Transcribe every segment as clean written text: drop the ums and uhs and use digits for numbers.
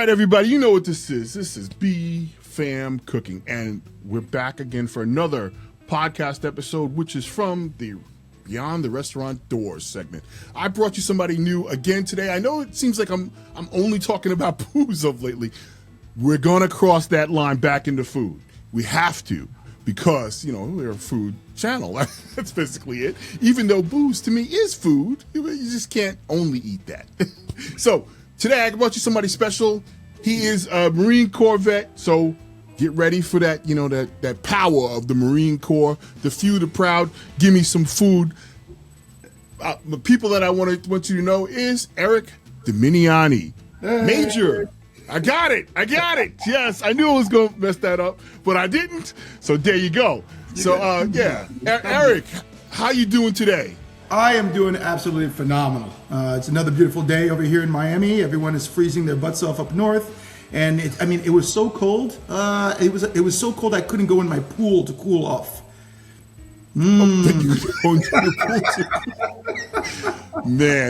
right, everybody, you know what this is. This is B.F.A.M. Cooking, and we're back again for another podcast episode, which is from the Beyond the Restaurant Doors segment. I brought you somebody new again today. I know it seems like I'm only talking about booze of lately. We're going to cross that line back into food. We have to, because, you know, we're a food channel. That's basically it. Even though booze to me is food, you just can't only eat that. So today I brought you somebody special. He is a Marine Corps vet, so get ready for that, you know, that power of the Marine Corps, the few, the proud. Give me some food. The people that I want you to know is Eric Dominijanni. Major. I got it. Yes, I knew I was going to mess that up, but I didn't. So there you go. So, yeah. Eric, how you doing today? I am doing absolutely phenomenal. It's another beautiful day over here in Miami. Everyone is freezing their butts off up north. And it was so cold. It was so cold I couldn't go in my pool to cool off. Man,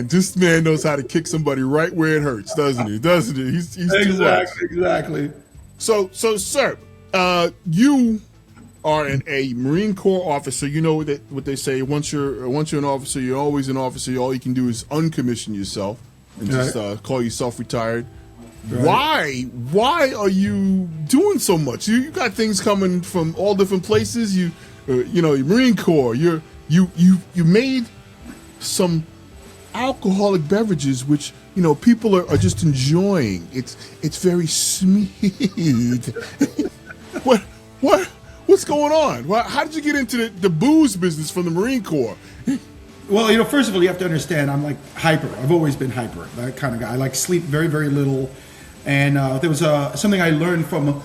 this man knows how to kick somebody right where it hurts, doesn't he? He's Exactly. So, sir, you are a Marine Corps officer. You know what they say. Once you're an officer, you're always an officer. All you can do is uncommission yourself and just call yourself retired. Right. Why are you doing so much? You got things coming from all different places. You know, Marine Corps. You made some alcoholic beverages, which, you know, people are just enjoying. It's very sweet. What's going on? How did you get into the booze business from the Marine Corps? Well, you know, first of all, you have to understand, I'm like hyper. I've always been hyper, that kind of guy. I like sleep very, very little. And there was something I learned from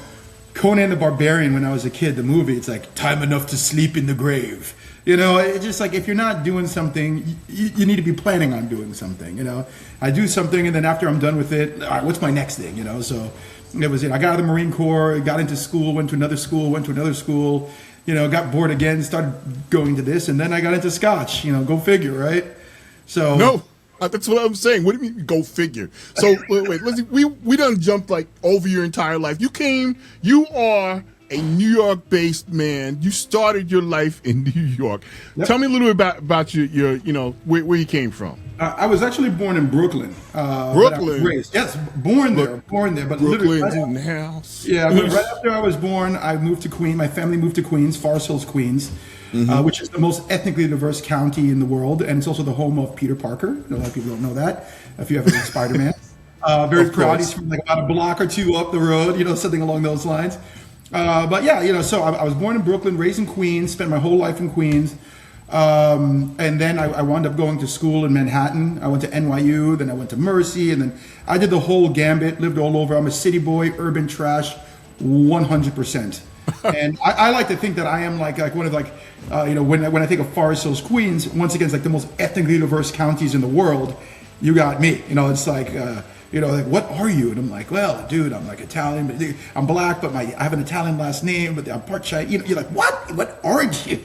Conan the Barbarian when I was a kid, the movie. It's like, time enough to sleep in the grave. You know, it's just like, if you're not doing something, you need to be planning on doing something, you know. I do something, and then after I'm done with it, all right, what's my next thing, you know? So it was, I got out of the Marine Corps, got into school, went to another school, you know, got bored again, started going to this, and then I got into Scotch, you know, go figure, right? So no, that's what I'm saying. What do you mean, go figure? So wait, we done jumped like over your entire life. You are a New York-based man. You started your life in New York. Yep. Tell me a little bit about your you know, where you came from. I was actually born in Brooklyn. Brooklyn? Yes, born there. But Brooklyn's right in the house. Yeah, but right after I was born, I moved to Queens. My family moved to Queens, Forest Hills, Queens, which is the most ethnically diverse county in the world, and it's also the home of Peter Parker. A lot of people don't know that, if you haven't read Spider-Man. Very proud. He's from like about a block or two up the road, you know, something along those lines. But yeah, you know, so I was born in Brooklyn, raised in Queens, spent my whole life in Queens. And then I wound up going to school in Manhattan. I went to NYU, then I went to Mercy, and then I did the whole gambit, lived all over. I'm a city boy, urban trash, 100%. And I like to think that I am like one of you know, when I think of Forest Hills, Queens, once again, it's like the most ethnically diverse counties in the world. You got me. You know, it's like, you know, like, what are you? And I'm like, well, dude, I'm like Italian, but I'm black, but I have an Italian last name, but I'm part Chinese. You know, you're like, what aren't you?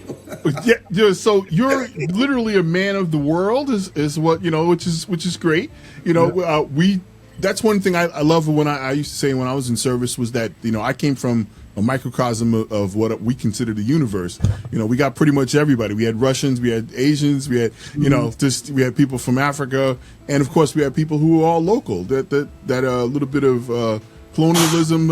Yeah, so you're literally a man of the world, is what, you know, which is great. You know, that's one thing I love when I used to say when I was in service was that, you know, I came from a microcosm of what we consider the universe. You know, we got pretty much everybody. We had Russians, we had Asians, we had, you know, we had people from Africa, and of course we had people who were all local. That little bit of colonialism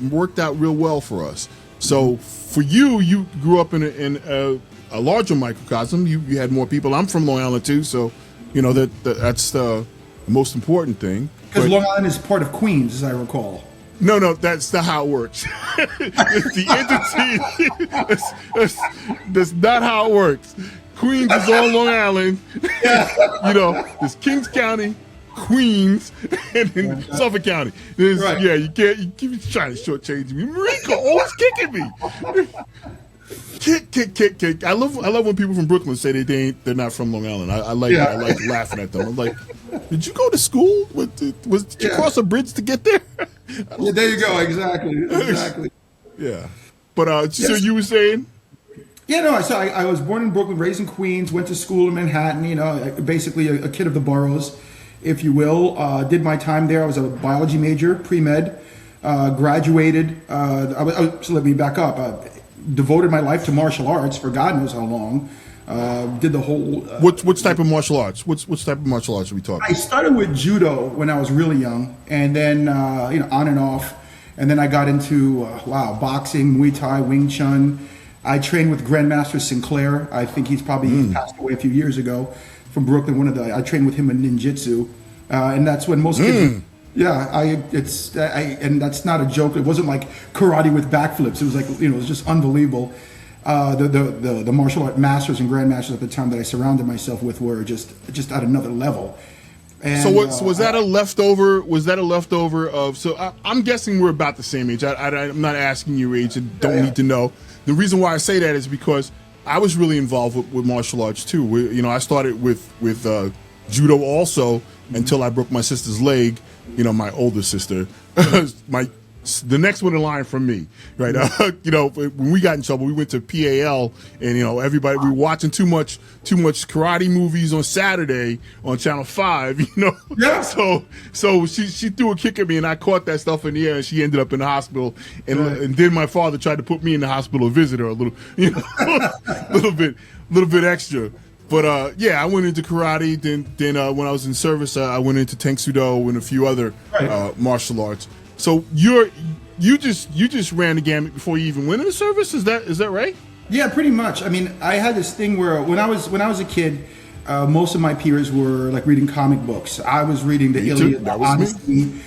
worked out real well for us. So for you grew up in a larger microcosm. You had more people. I'm from Long Island too, so you know that's the most important thing. Because Long Island is part of Queens, as I recall. No, that's not how it works. It's the entity. That's not how it works. Queens is on Long Island. You know, there's Kings County, Queens, and then Suffolk County. Right. Yeah, you keep trying to shortchange me. Marine Corps always kicking me. Kick. I love when people from Brooklyn say they're not from Long Island. I like laughing at them. I'm like, did you go to school? Did you cross a bridge to get there? Yeah, there you go. Exactly. Yeah, but so you were saying? Yeah, no. So I was born in Brooklyn, raised in Queens, went to school in Manhattan. You know, basically a kid of the boroughs. if you will. Did my time there. I was a biology major, pre-med, graduated. So let me back up. Devoted my life to martial arts for God knows how long. Did the whole. What type of martial arts? What type of martial arts are we talking? I started with judo when I was really young, and then on and off, and then I got into boxing, Muay Thai, Wing Chun. I trained with Grandmaster Sinclair. I think he's probably passed away a few years ago from Brooklyn. I trained with him in ninjutsu, and that's when most kids. Yeah, and that's not a joke. It wasn't like karate with backflips. It was like it was just unbelievable. The martial art masters and grandmasters at the time that I surrounded myself with were just at another level. And, so was that a leftover? Was that a leftover of? So I'm guessing we're about the same age. I'm not asking your age. I don't need to know. The reason why I say that is because I was really involved with martial arts too. I started with judo also until I broke my sister's leg. My older sister, the next one in line from me, right? When we got in trouble, we went to PAL, and everybody we were watching too much karate movies on Saturday on Channel 5. Yeah. So she threw a kick at me, and I caught that stuff in the air, and she ended up in the hospital. And then my father tried to put me in the hospital to visit her a little, little bit extra. But I went into karate. Then when I was in service, I went into Tang Soo Do and a few other martial arts. So you just ran the gamut before you even went into service. Is that right? Yeah, pretty much. I mean, I had this thing where when I was a kid, most of my peers were like reading comic books. I was reading the Iliad, the Odyssey.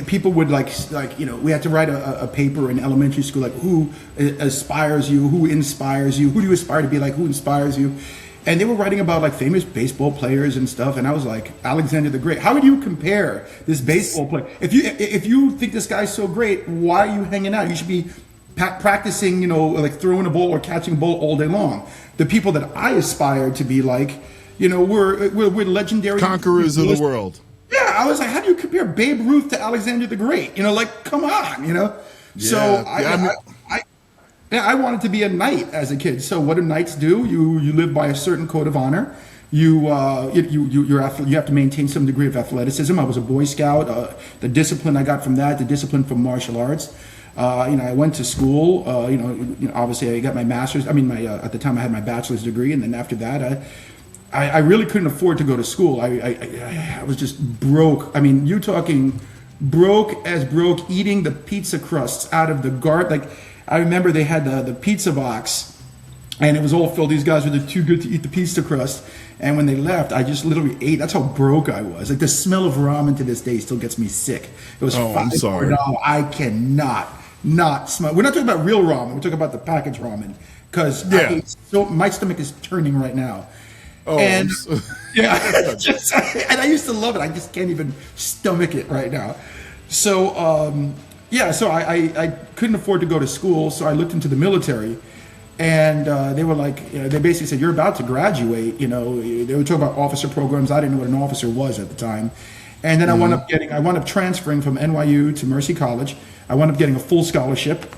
People would we had to write a paper in elementary school, like who aspires you, who inspires you, who do you aspire to be like, who inspires you, and they were writing about like famous baseball players and stuff, and I was like, Alexander the Great. How would you compare this baseball player? If you think this guy's so great, why are you hanging out? You should be practicing, like throwing a ball or catching a ball all day long. The people that I aspired to be like, we're legendary conquerors of the world. Yeah, I was like, how do you compare Babe Ruth to Alexander the Great? Come on, Yeah, So I wanted to be a knight as a kid. So what do knights do? You live by a certain code of honor. You have to maintain some degree of athleticism. I was a Boy Scout. The discipline I got from that, the discipline from martial arts. I went to school. Obviously I got my master's. At the time I had my bachelor's degree, and then after that I really couldn't afford to go to school. I was just broke. You talking broke as broke, eating the pizza crusts out of the Like, I remember they had the pizza box, and it was all filled. These guys were too good to eat the pizza crust. And when they left, I just literally ate. That's how broke I was. Like, the smell of ramen to this day still gets me sick. It was I'm sorry. I cannot not smell. We're not talking about real ramen. We're talking about the packaged ramen. Because my stomach is turning right now. Oh, and and I used to love it. I just can't even stomach it right now. So I couldn't afford to go to school, so I looked into the military, and they were like, they basically said, you're about to graduate. They were talking about officer programs. I didn't know what an officer was at the time, and then I wound up transferring from NYU to Mercy College. I wound up getting a full scholarship.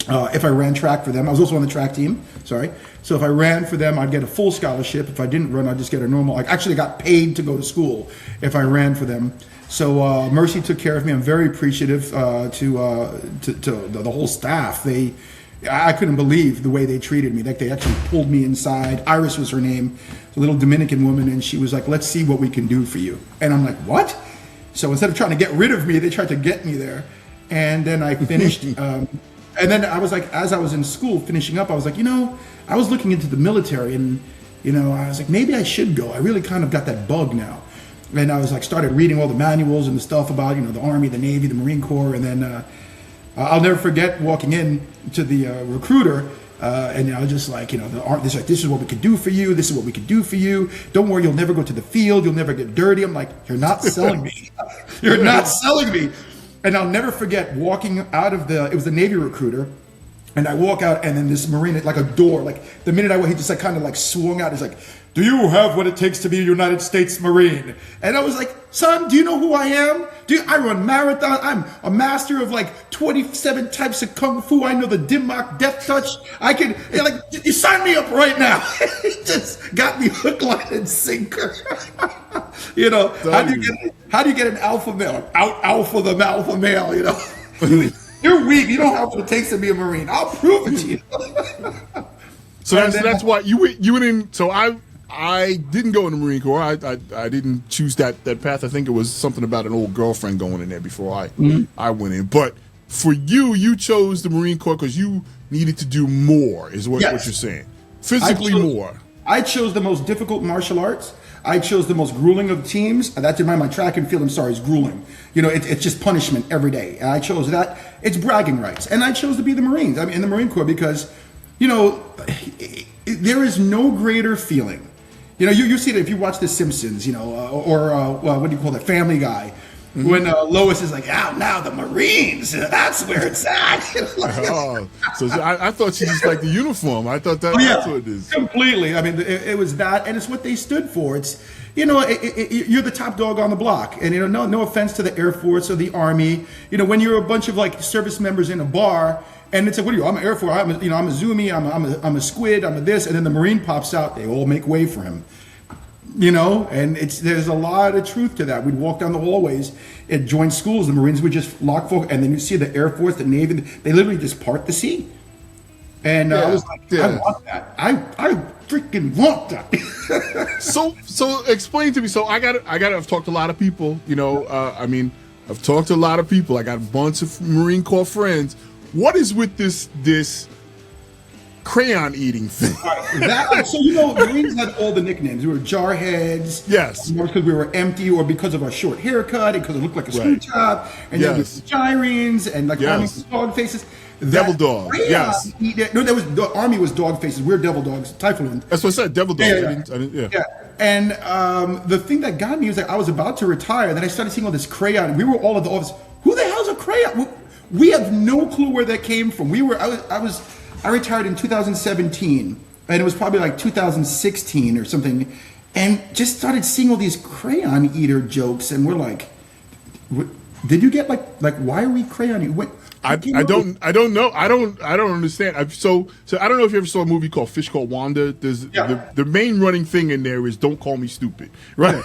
If I ran track for them, I was also on the track team. Sorry. So if I ran for them, I'd get a full scholarship. If I didn't run, I'd just get a normal. I actually got paid to go to school if I ran for them. So Mercy took care of me. I'm very appreciative to the whole staff. I couldn't believe the way they treated me. Like, they actually pulled me inside. Iris was her name, a little Dominican woman, and she was like, "Let's see what we can do for you." And I'm like, "What?" So instead of trying to get rid of me, they tried to get me there. And then I finished. And then I was like, as I was in school finishing up, I was like, I was looking into the military, and, I was like, maybe I should go. I really kind of got that bug now. And I was like, started reading all the manuals and the stuff about, the Army, the Navy, the Marine Corps. And then I'll never forget walking in to the recruiter, and I was just like, this is what we could do for you. This is what we could do for you. Don't worry, you'll never go to the field. You'll never get dirty. I'm like, you're not selling me. You're not selling me. And I'll never forget walking out of it was the Navy recruiter, And I walk out, and then this Marine, like a door, like the minute I went, he just like kind of like swung out. He's like, "Do you have what it takes to be a United States Marine?" And I was like, "Son, do you know who I am? I run marathon. I'm a master of like 27 types of kung fu. I know the Dim-Mak death touch. I can, like, you sign me up right now." He just got me hook, line, and sinker. You know, how do you get an alpha male? Alpha the alpha male, you know? You're weak. You don't have what it takes to be a Marine. I'll prove it to you. So that's why you went in. So I didn't go in the Marine Corps. I didn't choose that path. I think it was something about an old girlfriend going in there before I went in. But for you chose the Marine Corps because you needed to do more, is what you're saying. Physically more. I chose the most difficult martial arts. I chose the most grueling of teams. That's in my track and field. I'm sorry, it's grueling. You know, it's just punishment every day. And I chose that. It's bragging rights. And I chose to be the Marines. I'm in the Marine Corps because, you know, there is no greater feeling. You know, you see that if you watch The Simpsons, you know, or what do you call that, Family Guy, when Lois is like, "Out now, the Marines, that's where it's at." So I thought she just liked the uniform. I thought that's what it is. Completely. I mean, it was that, and it's what they stood for. It's, you know, you're the top dog on the block, and you know, no offense to the Air Force or the Army. You know, when you're a bunch of like service members in a bar, and it's like, "What are you? I'm an Air Force. I'm a Zoomy. I'm a squid. I'm a this," and then the Marine pops out. They all make way for him. You know, and there's a lot of truth to that. We'd walk down the hallways at joint schools. The Marines would just lock folk, and then you see the Air Force, the Navy. They literally just part the sea. And I was like, I want that. I freaking want that. So explain to me. So I've talked to a lot of people. You know, I've talked to a lot of people. I got a bunch of Marine Corps friends. What is with this crayon eating thing? So, you know, Marines had all the nicknames. We were jarheads. Yes. Because we were empty, or because of our short haircut, and because it looked like a screw top. And then with gyrenes and like dog faces. Devil dogs. Yes. No, the Army was dog faces. We're devil dogs. Typhoon. That's what I said. Devil dogs. Yeah. And the thing that got me was like, I was about to retire. Then I started seeing all this crayon. We were all at the office. Who the hell's a crayon? We have no clue where that came from. I retired in 2017, and it was probably like 2016 or something, and just started seeing all these crayon eater jokes, and we're like, "Did you get like why are we crayon eating?" I don't know. I don't understand. So I don't know if you ever saw a movie called Fish Called Wanda. There's the main running thing in there is "Don't call me stupid," right?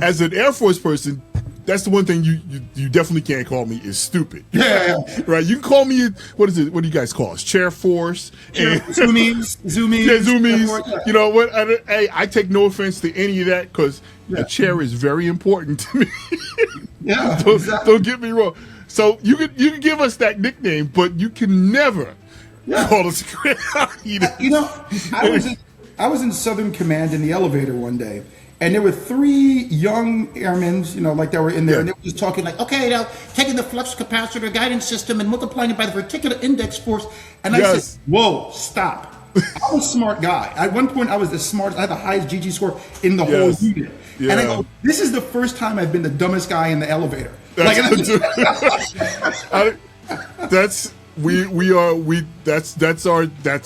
As an Air Force person, that's the one thing you definitely can't call me is stupid. Yeah. Right. You can call me, what is it? What do you guys call us? Chair Force. Zoomies. Yeah, Zoomies. You know what? I take no offense to any of that because a chair is very important to me. Don't get me wrong. So you can give us that nickname, but you can never call us crayon eater. You know, I was in Southern Command in the elevator one day. And there were 3 young airmen, you know, like that were in there, and they were just talking like, "Okay, now taking the flux capacitor guidance system and multiplying it by the particular index force." And I said, "Whoa, stop!" I was a smart guy. At one point, I was the smartest. I had the highest GG score in the whole unit. Yeah. And I go, "This is the first time I've been the dumbest guy in the elevator." That's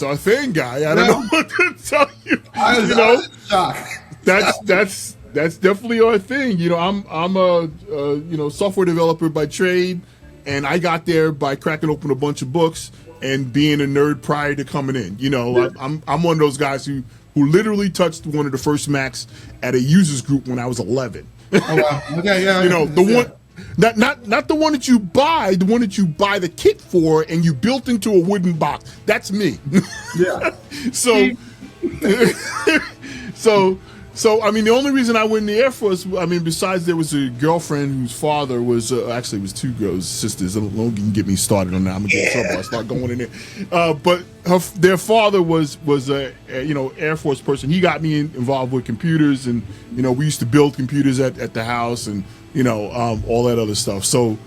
our thing, guy. I don't know what to tell you. I was shocked. That's definitely our thing. You know, I'm a software developer by trade, and I got there by cracking open a bunch of books and being a nerd prior to coming in. You know, I'm one of those guys who literally touched one of the first Macs at a users group when I was 11. Oh wow! Okay, yeah. You know, the one. Not the one that you buy, the one that you buy the kit for and you built into a wooden box. That's me. Yeah. So I mean, the only reason I went in the Air Force, I mean, besides there was a girlfriend whose father was actually it was 2 girls, sisters. Don't even get me started on that. I'm gonna get in trouble. I start going in there. But their father was a Air Force person. He got me involved with computers, and we used to build computers at the house, and all that other stuff. So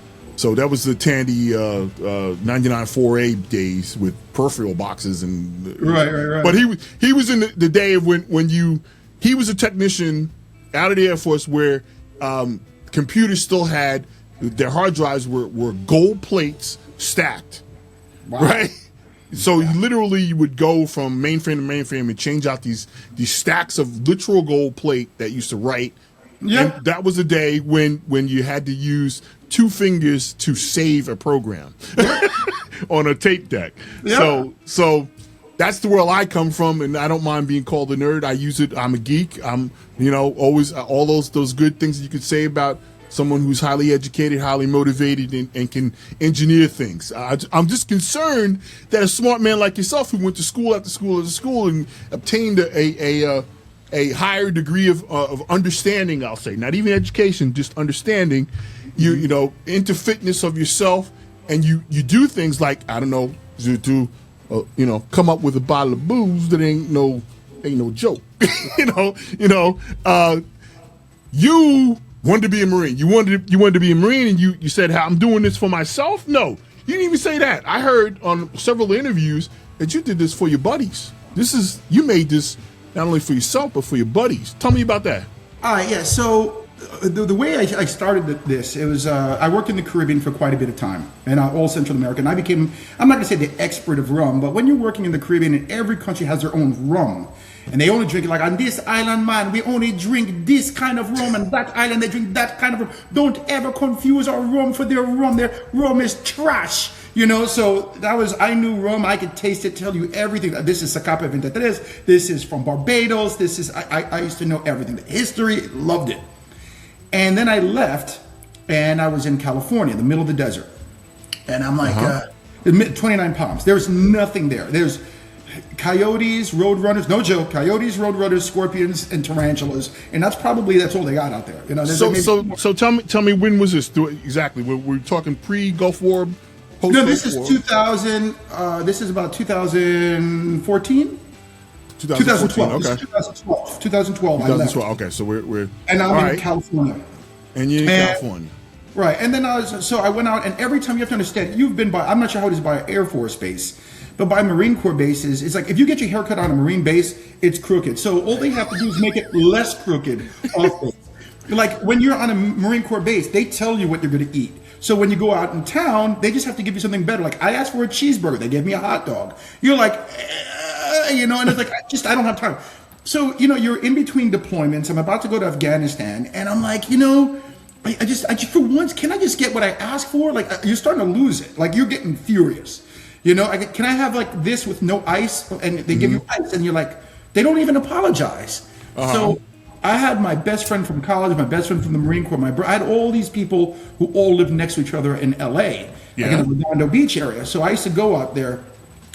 that was the Tandy 99 4A days with peripheral boxes and right. But he was in the day of when he was a technician out of the Air Force where computers still had their hard drives were gold plates stacked Wow. right? So you would go from mainframe to mainframe and change out these stacks of literal gold plate that used to write. Yep. And that was a day when you had to use 2 fingers to save a program on a tape deck. Yep. So that's the world I come from, and I don't mind being called a nerd. I use it. I'm a geek. I'm, always all those good things that you could say about someone who's highly educated, highly motivated, and can engineer things. I'm just concerned that a smart man like yourself, who went to school after school after school and obtained a higher degree of understanding, I'll say, not even education, just understanding, into fitness of yourself, and you do things like, I don't know, come up with a bottle of booze that ain't no joke. You wanted to be a Marine. You wanted to be a Marine, and you said, I'm doing this for myself? No, you didn't even say that. I heard on several interviews that you did this for your buddies. You made this not only for yourself, but for your buddies. Tell me about that. All right, yeah. So the way I started this, it was, I worked in the Caribbean for quite a bit of time, and all Central America, and I'm not going to say the expert of rum, but when you're working in the Caribbean, and every country has their own rum, and they only drink, like on this island, man, we only drink this kind of rum, and that island, they drink that kind of rum. Don't ever confuse our rum for their rum. Their rum is trash. So I knew rum. I could taste it, tell you everything. This is Zacapa 23. This is from Barbados. I used to know everything. The history, loved it. And then I left, and I was in California, the middle of the desert. And I'm like, 29 Palms. There's nothing there. There's coyotes, roadrunners, no joke, coyotes, roadrunners, scorpions, and tarantulas. And that's all they got out there. So tell me, when was this exactly? We're talking pre-Gulf War? No, this is 2000. This is about 2014. 2012. Okay. 2012. I left. Okay, so we're and I'm in California. And you're in California. Right, and then I went out, and every time you have to understand, you've been I'm not sure how it is by Air Force Base, but by Marine Corps bases, it's like if you get your haircut on a Marine base, it's crooked. So all they have to do is make it less crooked. Like when you're on a Marine Corps base, they tell you what you're going to eat. So when you go out in town, they just have to give you something better. Like I asked for a cheeseburger, they gave me a hot dog. You're like, and it's like, I don't have time. So, you're in between deployments. I'm about to go to Afghanistan, and I'm like, I just for once, can I just get what I asked for? Like you're starting to lose it. Like you're getting furious. Can I have like this with no ice? And they give you ice, and you're like, they don't even apologize. So I had my best friend from college, my best friend from the Marine Corps, I had all these people who all lived next to each other in LA, like in the Redondo Beach area. So I used to go out there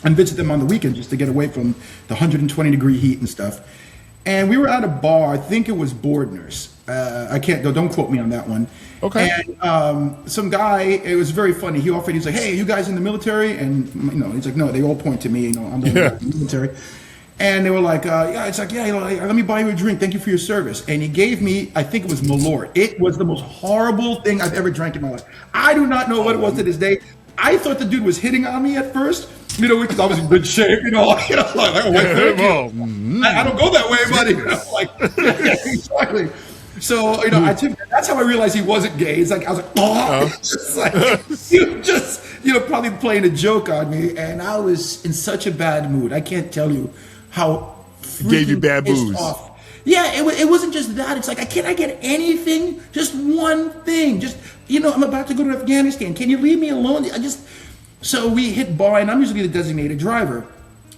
and visit them on the weekend just to get away from the 120-degree heat and stuff. And we were at a bar, I think it was Bordner's. Don't quote me on that one. Okay. And some guy, it was very funny. He's like, hey, are you guys in the military? And he's like, no, they all point to me, I'm in the military. And they were like, let me buy you a drink. Thank you for your service. And he gave me, I think it was Malort. It was the most horrible thing I've ever drank in my life. I do not know what it was to this day. I thought the dude was hitting on me at first, because I was in good shape, I don't go that way, buddy. Exactly. So, that's how I realized he wasn't gay. It's like, I was like, it's just like, you just, probably playing a joke on me. And I was in such a bad mood. I can't tell you how gave you bad booze. Off. Yeah, it wasn't just that. It's like, can I get anything? Just one thing. Just, I'm about to go to Afghanistan. Can you leave me alone? So we hit bar, and I'm usually the designated driver.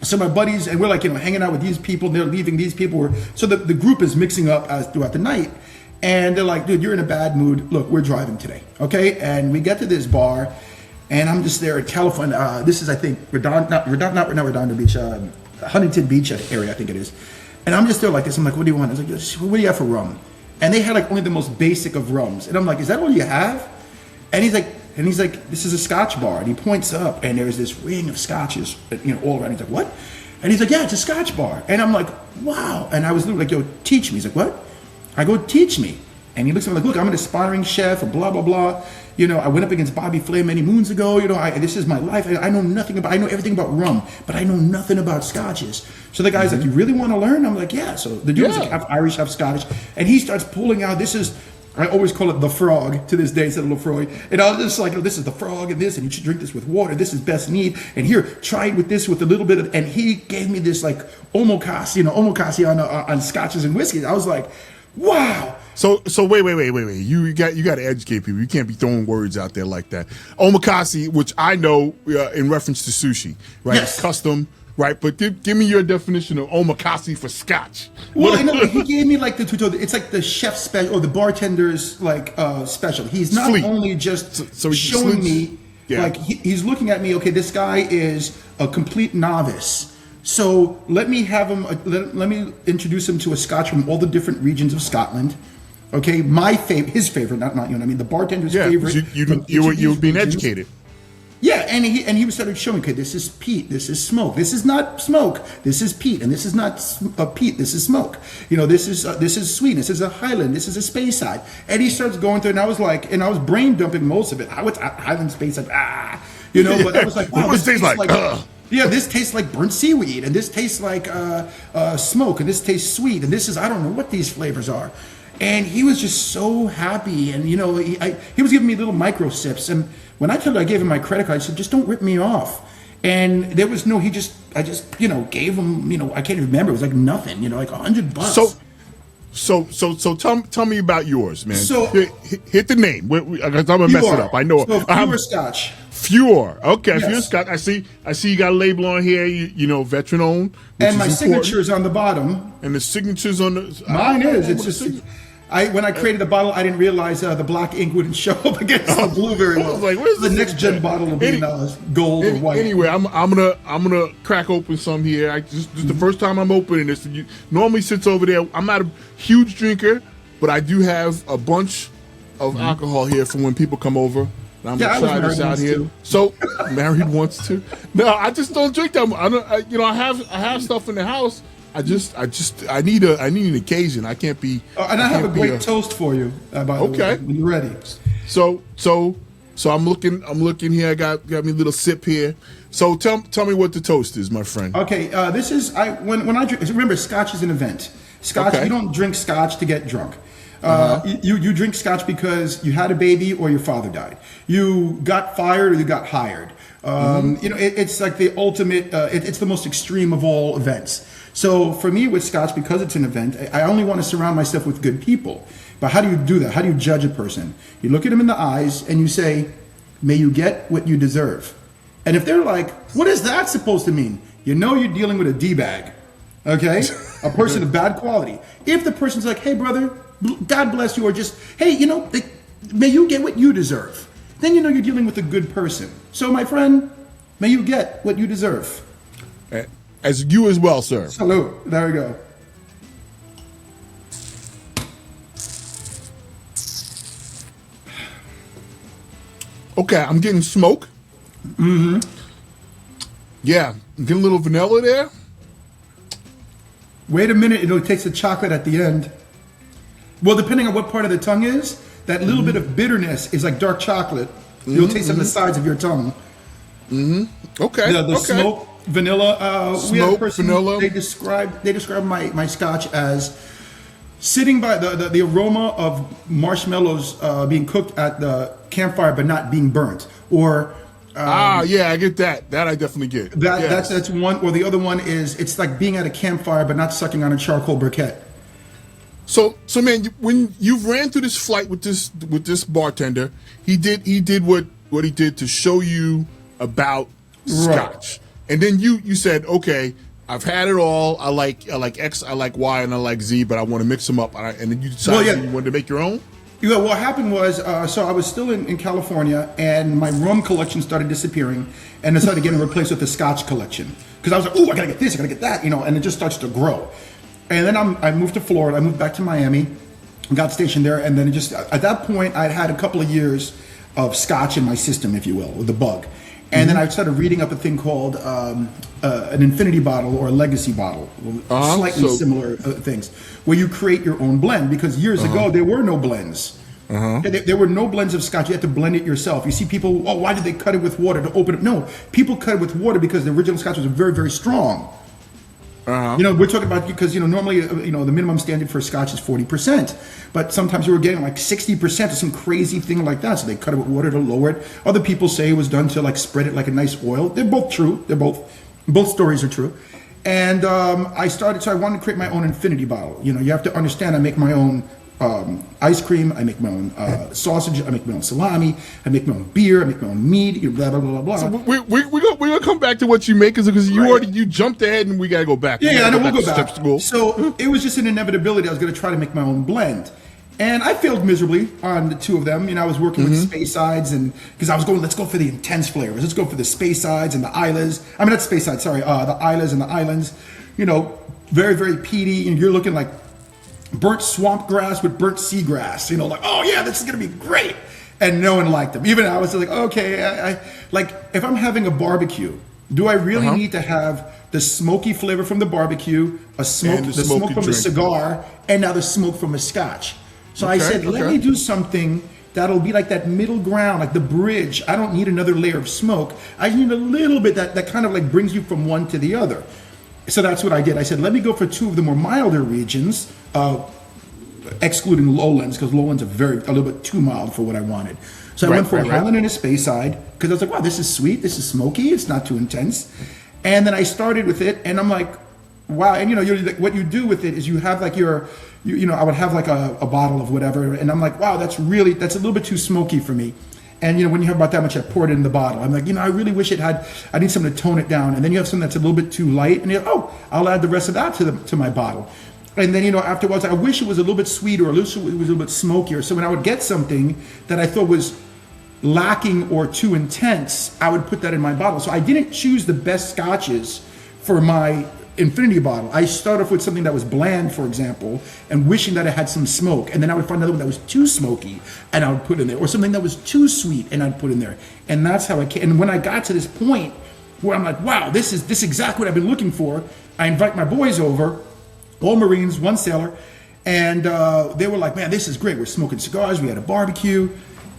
So my buddies, and we're like, hanging out with these people, and they're leaving these people. So the group is mixing up throughout the night. And they're like, dude, you're in a bad mood. Look, we're driving today, okay? And we get to this bar, and I'm just there at California. This is, I think, not Redondo Beach, Huntington Beach area, I think it is. And I'm just there like this. I'm like, what do you want? I was like, what do you have for rum? And they had like only the most basic of rums. And I'm like, is that all you have? And he's like, this is a Scotch bar. And he points up, and there's this ring of scotches, all around. He's like, what? And he's like, yeah, it's a Scotch bar. And I'm like, wow. And I was literally like, yo, teach me. He's like, what? I go, teach me. And he looks at me like, look, I'm an aspiring chef, blah, blah, blah. I went up against Bobby Flay many moons ago. This is my life. I know I know everything about rum, but I know nothing about scotches. So the guy's like, you really want to learn? I'm like, yeah. So the dude was like half Irish, half Scottish. And he starts pulling out, this is I always call it the frog to this day instead of Lefroy. And I was just like, this is the frog and this, and you should drink this with water. This is best need. And here, try it with this with a little bit of, and he gave me this like omakase on scotches and whiskeys. I was like, wow. So wait. You got to educate people. You can't be throwing words out there like that. Omakase, which I know in reference to sushi, right? Yes. It's custom. Right, but give me your definition of omakase for Scotch. Well, he gave me like the tutorial. It's like the chef's special or the bartender's like special. He's not only just so showing me, like he's looking at me. Okay, this guy is a complete novice. So let me have him. Let me introduce him to a Scotch from all the different regions of Scotland. Okay, his favorite, not you know. I mean, the bartender's favorite. You were being educated. Yeah, and he was started showing, okay, this is peat, this is smoke, this is not smoke, this is peat, and this is not peat, this is smoke. You know, this is sweet, this is a Highland, this is a Speyside. And he starts going through, and I was brain dumping most of it. What's Highland, Speyside? You know, but I was like, wow, what does it taste like? Yeah, this tastes like burnt seaweed, and this tastes like smoke, and this tastes sweet, and this is, I don't know what these flavors are. And he was just so happy, and you know, he was giving me little micro sips, and when I gave him my credit card, I said, just don't rip me off. And there was no, I just gave him, I can't even remember, it was like nothing, like $100. So tell me about yours, man. So hit the name. I'm gonna mess it up. I know. So Fior Scotch. Fior. Okay, Yes. Fior Scotch. I see you got a label on here. Veteran owned. And my signature's on the bottom. And the signature's on the. Mine is. It's just. When I created the bottle, I didn't realize the black ink wouldn't show up against the blue very well. I was like, "Where's the next gen bottle will be gold or white?" Anyway, I'm gonna crack open some here. This is the first time I'm opening this. Normally sits over there. I'm not a huge drinker, but I do have a bunch of alcohol here for when people come over. And I'm gonna try this out here. Too. So married once too. No, I just don't drink that. I have stuff in the house. I need an occasion. I can't be. And I have a great toast for you. By the way, when you're ready. So I'm looking here. I got me a little sip here. So tell me what the toast is, my friend. Okay, this is when I drink. Remember, Scotch is an event. Scotch. Okay. You don't drink Scotch to get drunk. You drink Scotch because you had a baby or your father died. You got fired or you got hired. It's like the ultimate. It's the most extreme of all events. So for me with Scotch, because it's an event, I only want to surround myself with good people. But how do you do that? How do you judge a person? You look at them in the eyes and you say, may you get what you deserve. And if they're like, what is that supposed to mean? You're dealing with a D-bag, okay? A person of bad quality. If the person's like, hey, brother, God bless you, or just, hey, may you get what you deserve. Then you're dealing with a good person. So my friend, may you get what you deserve. As you as well, sir. Salute. There we go. Okay, I'm getting smoke. Mm-hmm. Yeah, I'm getting a little vanilla there. Wait a minute, it takes the chocolate at the end. Well, depending on what part of the tongue is, that little bit of bitterness is like dark chocolate. You'll taste on the sides of your tongue. Mm-hmm. Okay. The smoke. Vanilla. We had a person. Vanilla. They described my Scotch as sitting by the aroma of marshmallows being cooked at the campfire but not being burnt. Or I get that. That I definitely get. That's one. Or the other one is it's like being at a campfire but not sucking on a charcoal briquette. So man, when you've ran through this flight with this bartender, he did what he did to show you about Scotch. Right. And then you said, okay, I've had it all. I like X, I like Y, and I like Z, but I want to mix them up. And then you decided you wanted to make your own? Yeah, what happened was, so I was still in California, and my rum collection started disappearing, and it started getting replaced with the Scotch collection. Because I was like, oh, I got to get this, I got to get that, and it just starts to grow. And then I moved to Florida. I moved back to Miami, got stationed there, and then at that point, I'd had a couple of years of Scotch in my system, if you will, with the bug. And then I started reading up a thing called an infinity bottle or a legacy bottle, slightly similar things, where you create your own blend. Because years ago, there were no blends. There were no blends of Scotch. You had to blend it yourself. You see people, why did they cut it with water to open it? No, people cut it with water because the original Scotch was very, very strong. We're talking about, because, normally, the minimum standard for Scotch is 40%, but sometimes you were getting like 60% or some crazy thing like that. So they cut it with water to lower it. Other people say it was done to like spread it like a nice oil. They're both true. Both stories are true. And so I wanted to create my own infinity bottle. You have to understand, I make my own ice cream, I make my own sausage, I make my own salami, I make my own beer, I make my own meat, blah, blah, blah, blah. So we're gonna come back to what you make, because you jumped ahead and we gotta go back. Yeah, I know, we'll go back. So it was just an inevitability. I was gonna try to make my own blend. And I failed miserably on the two of them. I was working with Speyside, and because I was going, let's go for the intense flavors. Let's go for the Speysides and the Islas. I mean, not Speyside, sorry, the Islas and the Islands. Very, very peaty. And you're looking like burnt swamp grass with burnt seagrass. Like, oh yeah, this is gonna be great. And no one liked them. Even I was like, okay, I like, if I'm having a barbecue, do I really need to have the smoky flavor from the barbecue, the smoke from the cigar, and now the smoke from a Scotch? So I said, let me do something that'll be like that middle ground, like the bridge. I don't need another layer of smoke. I need a little bit that kind of like brings you from one to the other. So that's what I did. I said, let me go for two of the more milder regions, excluding lowlands, because lowlands are a little bit too mild for what I wanted. So I went for a Highland and a Speyside, because I was like, wow, this is sweet, this is smoky, it's not too intense. And then I started with it, and I'm like, wow. And what you do with it is you have like I would have like a bottle of whatever, and I'm like, wow, that's a little bit too smoky for me. And when you have about that much, I poured it in the bottle. I'm like, I really wish I need something to tone it down. And then you have something that's a little bit too light, and I'll add the rest of that to my bottle. And then, afterwards, I wish it was a little bit sweeter, or it was a little bit smokier. So when I would get something that I thought was lacking or too intense, I would put that in my bottle. So I didn't choose the best scotches for my infinity bottle. I start off with something that was bland, for example, and wishing that it had some smoke. And then I would find another one that was too smoky, and I would put in there. Or something that was too sweet, and I'd put in there. And that's how I came. And when I got to this point where I'm like, wow, this is exactly what I've been looking for, I invite my boys over, all Marines, one sailor, and they were like, man, this is great. We're smoking cigars. We had a barbecue.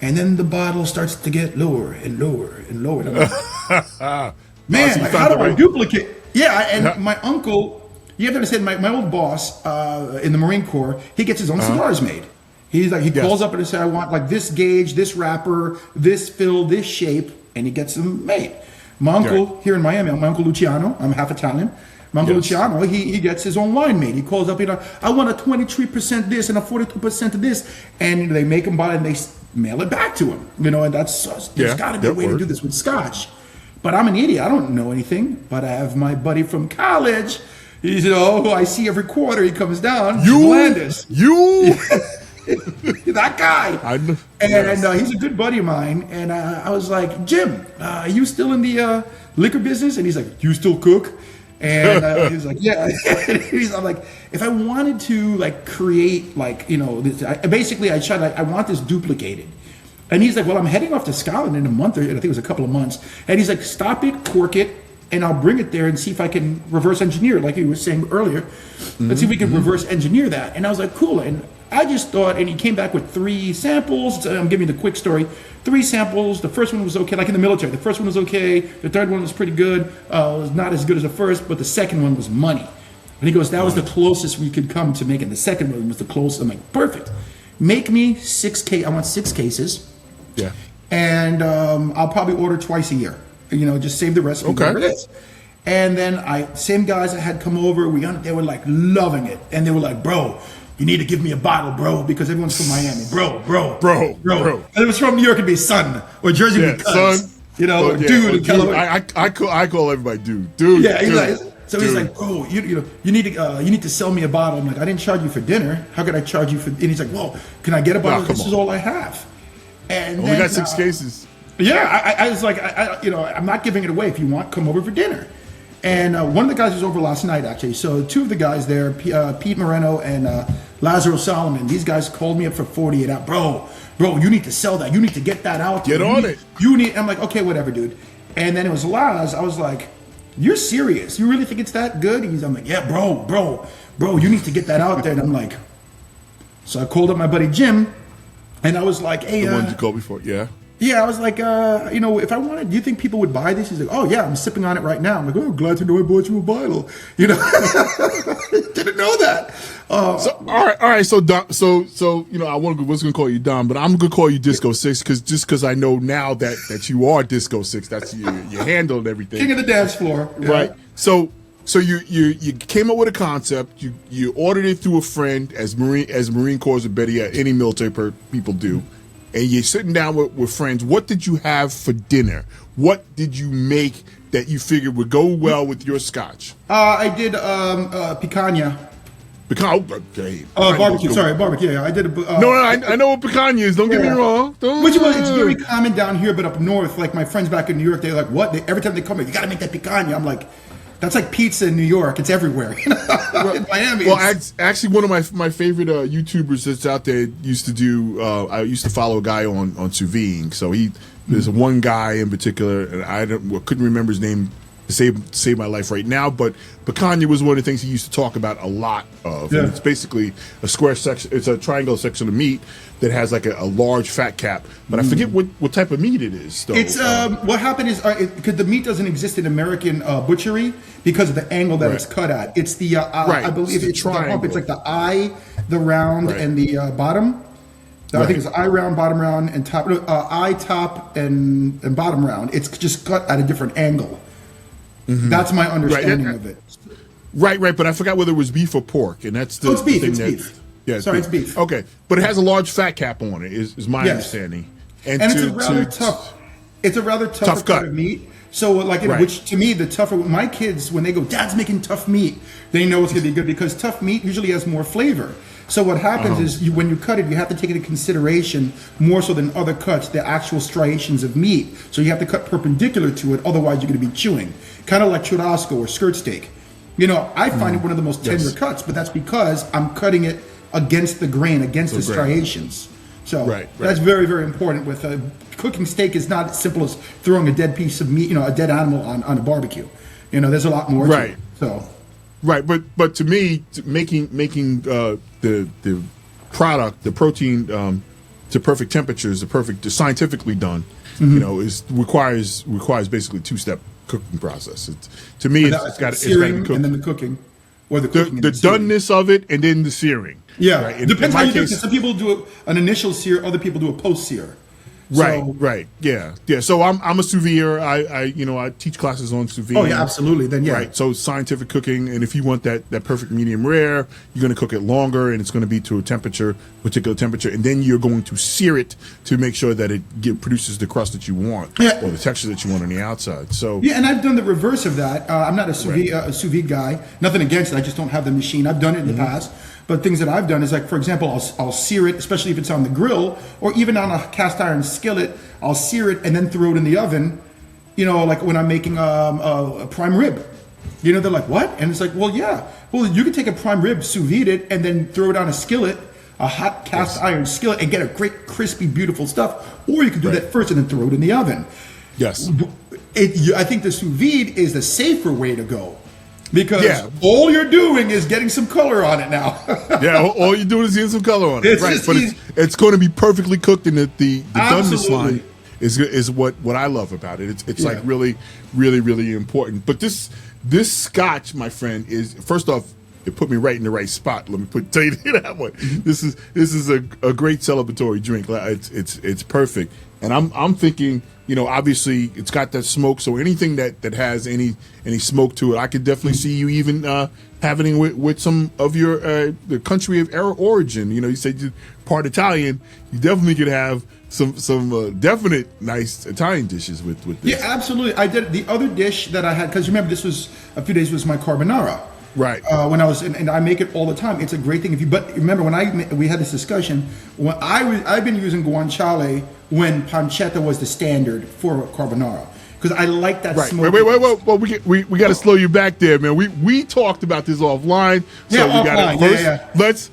And then the bottle starts to get lower and lower and lower. And I'm like, man, how do I duplicate? Yeah, and my uncle, you have to understand, my old boss in the Marine Corps, he gets his own cigars made. He's like, he calls up and says, I want like this gauge, this wrapper, this fill, this shape, and he gets them made. My uncle here in Miami, my uncle Luciano, I'm half Italian. My uncle Luciano, he gets his own wine made. He calls up, I want a 23% this and a 42% of this, and they make him buy it and they mail it back to him. And there's got to be a way to do this with Scotch. But I'm an idiot. I don't know anything. But I have my buddy from college. He's, who I see every quarter. He comes down. Landis. That guy. And he's a good buddy of mine. And I was like, Jim, are you still in the liquor business? And he's like, you still cook? And he was like, yeah. I'm like, if I wanted to like create like, this, I want this duplicated. And he's like, well, I'm heading off to Scotland in a month, or I think it was a couple of months. And he's like, stop it, cork it, and I'll bring it there and see if I can reverse engineer, like you were saying earlier. Let's see if we can reverse engineer that. And I was like, cool. And I just thought, and he came back with 3 samples. I'm giving you the quick story. 3 samples. The first one was okay, like in the military. The first one was okay. The third one was pretty good. It was not as good as the first, but the second one was money. And he goes, that was the closest we could come to making. The second one was the closest. I'm like, perfect. Make me 6 cases. I want 6 cases. Yeah. And I'll probably order twice a year. Just save the recipe, whatever it is. And then same guys that had come over, they were like loving it. And they were like, bro, you need to give me a bottle, bro, because everyone's from Miami. Bro. And it was from New York, it'd be son, or Jersey would be cuz. Son. Dude. Dude. I call everybody dude. Yeah, exactly. So he's like, bro, you need to sell me a bottle. I'm like, I didn't charge you for dinner. How could I charge you for? And he's like, well, can I get a bottle? This is all I have. And only got 6 cases. Yeah, I was like, I'm not giving it away. If you want, come over for dinner. And one of the guys was over last night, actually. So 2 of the guys there, Pete Moreno and Lazaro Solomon, these guys called me up for 48 hours. Bro, you need to sell that. You need to get that out. Get on it. I'm like, okay, whatever, dude. And then it was Laz. I was like, you're serious? You really think it's that good? I'm like, yeah, bro, you need to get that out there. And I'm like, so I called up my buddy Jim, and I was like, hey, the one you called before, yeah. Yeah, I was like, if I wanted, do you think people would buy this? He's like, oh yeah, I'm sipping on it right now. I'm like, oh, glad to know I bought you a bottle. Didn't know that. So all right. So Dom, so I was gonna call you Dom, but I'm gonna call you Disco Six because I know now that you are Disco Six. That's your handle and everything. King of the dance floor, right? So you came up with a concept. You ordered it through a friend, as Marine Corps or better yet, any military people do. And you're sitting down with friends. What did you have for dinner? What did you make that you figured would go well with your Scotch? I did picanha. Okay. Barbecue. Sorry, barbecue. Yeah, I did a. No, I know what picanha is. Don't get me wrong. It's very common down here, but up north, like my friends back in New York, they're like, "What?" Every time they come here, you got to make that picanha. I'm like, that's like pizza in New York. It's everywhere. In Miami. Well, actually, one of my favorite YouTubers that's out there used to do. I used to follow a guy on sous vide. So there's one guy in particular, and I couldn't remember his name to save my life right now. But picanha was one of the things he used to talk about a lot of. Yeah. And it's basically a square section. It's a triangle section of meat that has like a large fat cap. But I forget what type of meat it is. Though. It's what happened is because the meat doesn't exist in American butchery because of the angle that it's cut at. It's the I believe it's the hump. It's like the eye, the round, and the bottom. I think it's eye round, bottom round, and top. Eye, top, and bottom round. It's just cut at a different angle. Mm-hmm. That's my understanding of it. Right. But I forgot whether it was beef or pork, and that's the it's beef. thing it's beef. Yeah, it's beef. Okay, but it has a large fat cap on it. Is my understanding. And it's a rather tough. It's a rather tough cut of meat. So, which to me, the tougher. My kids, when they go, "Dad's making tough meat," they know it's going to be good because tough meat usually has more flavor. So what happens is when you cut it, you have to take into consideration more so than other cuts the actual striations of meat. So you have to cut perpendicular to it, otherwise you're going to be chewing. Kind of like churrasco or skirt steak. I find it one of the most tender cuts, but that's because I'm cutting it against the grain, against the striations. So that's very, very important. With cooking steak is not as simple as throwing a dead piece of meat, a dead animal on a barbecue. There's a lot more to it. So. Right, but to me, making the product, the protein, to perfect temperatures, scientifically done, requires basically 2-step cooking process. It's got searing and then the cooking, or the cooking. The doneness of it, and then the searing. Yeah, right? Depends how you do it. Some people do an initial sear, other people do a post sear. Right. Yeah. So I'm a sous vide. I teach classes on sous vide. Oh yeah, absolutely. Then yeah. Right. So scientific cooking, and if you want that perfect medium rare, you're going to cook it longer, and it's going to be to a particular temperature, and then you're going to sear it to make sure that it produces the crust that you want, or the texture that you want on the outside. So yeah, and I've done the reverse of that. I'm not a sous vide guy. Nothing against it. I just don't have the machine. I've done it in the past. But things that I've done is, like, for example, I'll sear it, especially if it's on the grill or even on a cast iron skillet. I'll sear it and then throw it in the oven. Like when I'm making a prime rib. They're like, what? And it's like, well, yeah. Well, you can take a prime rib, sous vide it, and then throw it on a skillet, a hot cast iron skillet, and get a great, crispy, beautiful stuff. Or you can do that first and then throw it in the oven. Yes. I think the sous vide is the safer way to go. Because all you're doing is getting some color on it now. All you're doing is getting some color on it. But it's going to be perfectly cooked, and the doneness line is what I love about it. It's like really, really, really important. But this Scotch, my friend, is, first off, it put me right in the right spot. Let me tell you that one. This is a great celebratory drink. It's perfect. And I'm thinking, obviously it's got that smoke. So anything that has any smoke to it, I could definitely see you even having it with some of your the country of origin. You said you're part Italian. You definitely could have some definite nice Italian dishes with this. Yeah, absolutely. I did the other dish that I had, because remember this was a few days, was my carbonara. Right. When I was, and I make it all the time. It's a great thing. But remember we had this discussion when I've been using guanciale when pancetta was the standard for carbonara, because I like that. Right. Wait. Well, we got to slow you back there, man. We talked about this offline. So we got it first.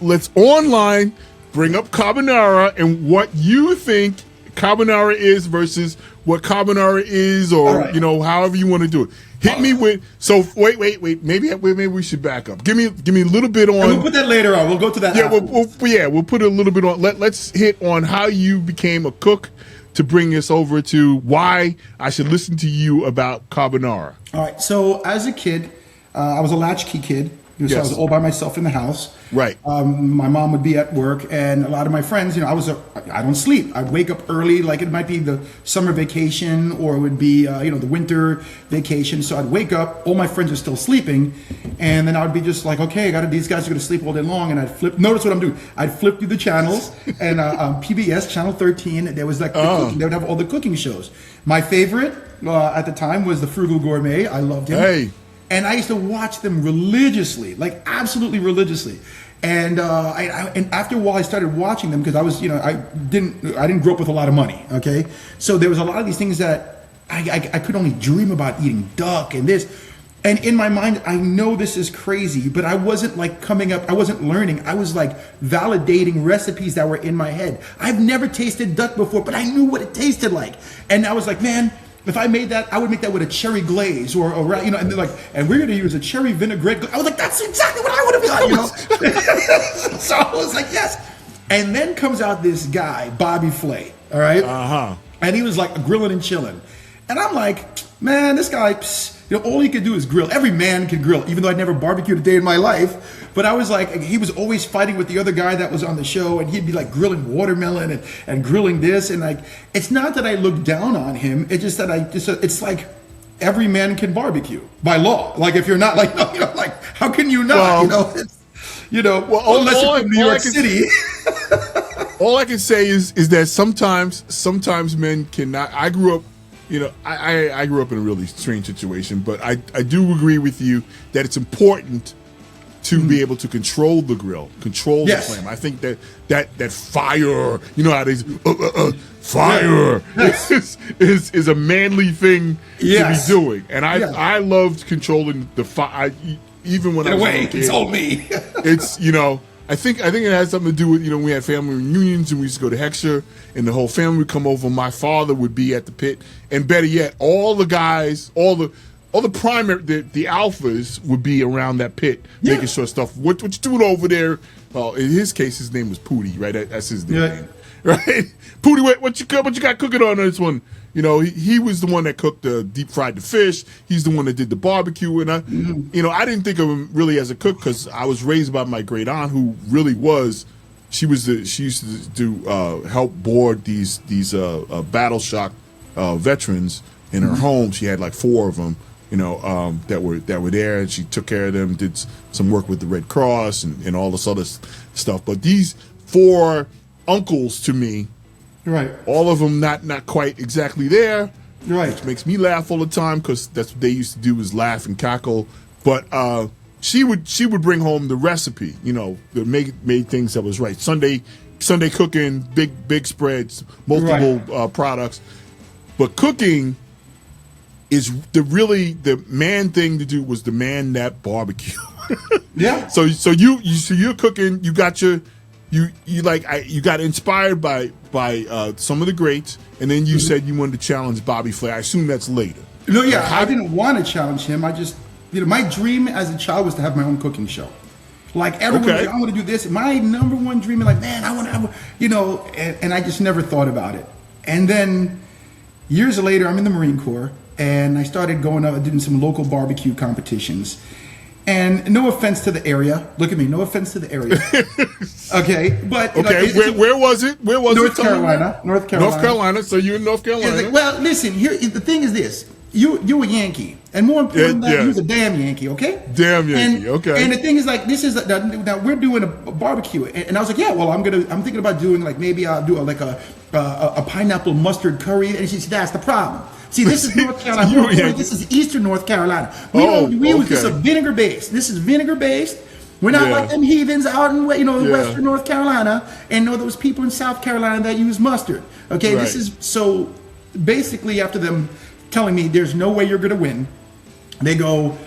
Let's online bring up carbonara and what you think carbonara is versus what carbonara is, or however you want to do it. Hit me with. So wait. Maybe we should back up. Give me a little bit on. And we'll put that later on. We'll go to that. Yeah, we'll put a little bit on. Let's hit on how you became a cook, to bring us over to why I should listen to you about carbonara. All right. So as a kid, I was a latchkey kid. So I was all by myself in the house. Right. My mom would be at work, and a lot of my friends, I don't sleep. I'd wake up early, like it might be the summer vacation or it would be, the winter vacation. So I'd wake up, all my friends are still sleeping, and then I would be just like, okay, these guys are going to sleep all day long, and I'd flip. Notice what I'm doing. I'd flip through the channels, and PBS channel 13, there was like they would have all the cooking shows. My favorite at the time was the Frugal Gourmet. I loved him. Hey. And I used to watch them religiously, like absolutely religiously. And and after a while, I started watching them because I was, I didn't grow up with a lot of money. Okay, so there was a lot of these things that I could only dream about eating duck and this. And in my mind, I know this is crazy, but I wasn't like coming up. I wasn't learning. I was like validating recipes that were in my head. I've never tasted duck before, but I knew what it tasted like. And I was like, man, if I made that, I would make that with a cherry glaze or and they're like, and we're going to use a cherry vinaigrette glaze. I was like, that's exactly what I would have done, So I was like, yes. And then comes out this guy, Bobby Flay, all right? Uh-huh. And he was like grilling and chilling. And I'm like, man, this guy, all he could do is grill. Every man can grill, even though I'd never barbecued a day in my life. But I was like, he was always fighting with the other guy that was on the show, and he'd be like grilling watermelon and grilling this. And like, it's not that I look down on him. It's just that it's like every man can barbecue by law. Like if you're not like, like how can you not? Well, unless you're from New York City. All I can say is that sometimes men cannot. I grew up. I grew up in a really strange situation, but I do agree with you that it's important to be able to control the grill, control the flame. I think that fire, how they fire is a manly thing to be doing, and I loved controlling the fire. Even when I was a kid, console me. It's I think it has something to do with we had family reunions and we used to go to Heckscher and the whole family would come over. My father would be at the pit, and better yet, all the guys, all the primary the alphas would be around that pit making sure stuff. What you doing over there? Well, in his case, his name was Pootie, right? That's his name, right? Pootie, what you got cooking on this one? He was the one that cooked the deep fried the fish. He's the one that did the barbecue, and I didn't think of him really as a cook because I was raised by my great aunt, who really was. She used to help board these battle shock veterans in her home. She had like 4 of them, that were there, and she took care of them. Did some work with the Red Cross and all this other stuff. But these 4 uncles to me. Right. All of them not quite exactly there. Right. Which makes me laugh all the time because that's what they used to do, is laugh and cackle. But she would bring home the recipe, that made things that was right. Sunday cooking, big spreads, multiple products. But cooking is the man thing to do, was the man that barbecue. Yeah. So you're cooking, you got your you got inspired by some of the greats, and then you said you wanted to challenge Bobby Flay. I assume that's later. I didn't want to challenge him. I just, my dream as a child was to have my own cooking show. Like everyone, I want to do this. My number one dream, like, man, I want to have, and I just never thought about it. And then years later, I'm in the Marine Corps, and I started going out and doing some local barbecue competitions. And no offense to the area. Look at me. No offense to the area. Okay, but where was it? Where was North it? Carolina. North Carolina. So you're in North Carolina. Like, well, listen. Here, the thing is this: you a Yankee, and more important than that, you was a damn Yankee. Okay. Damn Yankee. Okay. And the thing is, like, this is now we're doing a barbecue, and I was like, yeah, well, I'm thinking about doing, like, maybe I'll do a pineapple mustard curry, and she said, that's the problem. See, this is North Carolina. This is Eastern North Carolina. This is vinegar based. This is vinegar based. We're not like them heathens out in Western North Carolina, and those people in South Carolina that use mustard. Okay, This is so. Basically, after them telling me there's no way you're going to win, they go,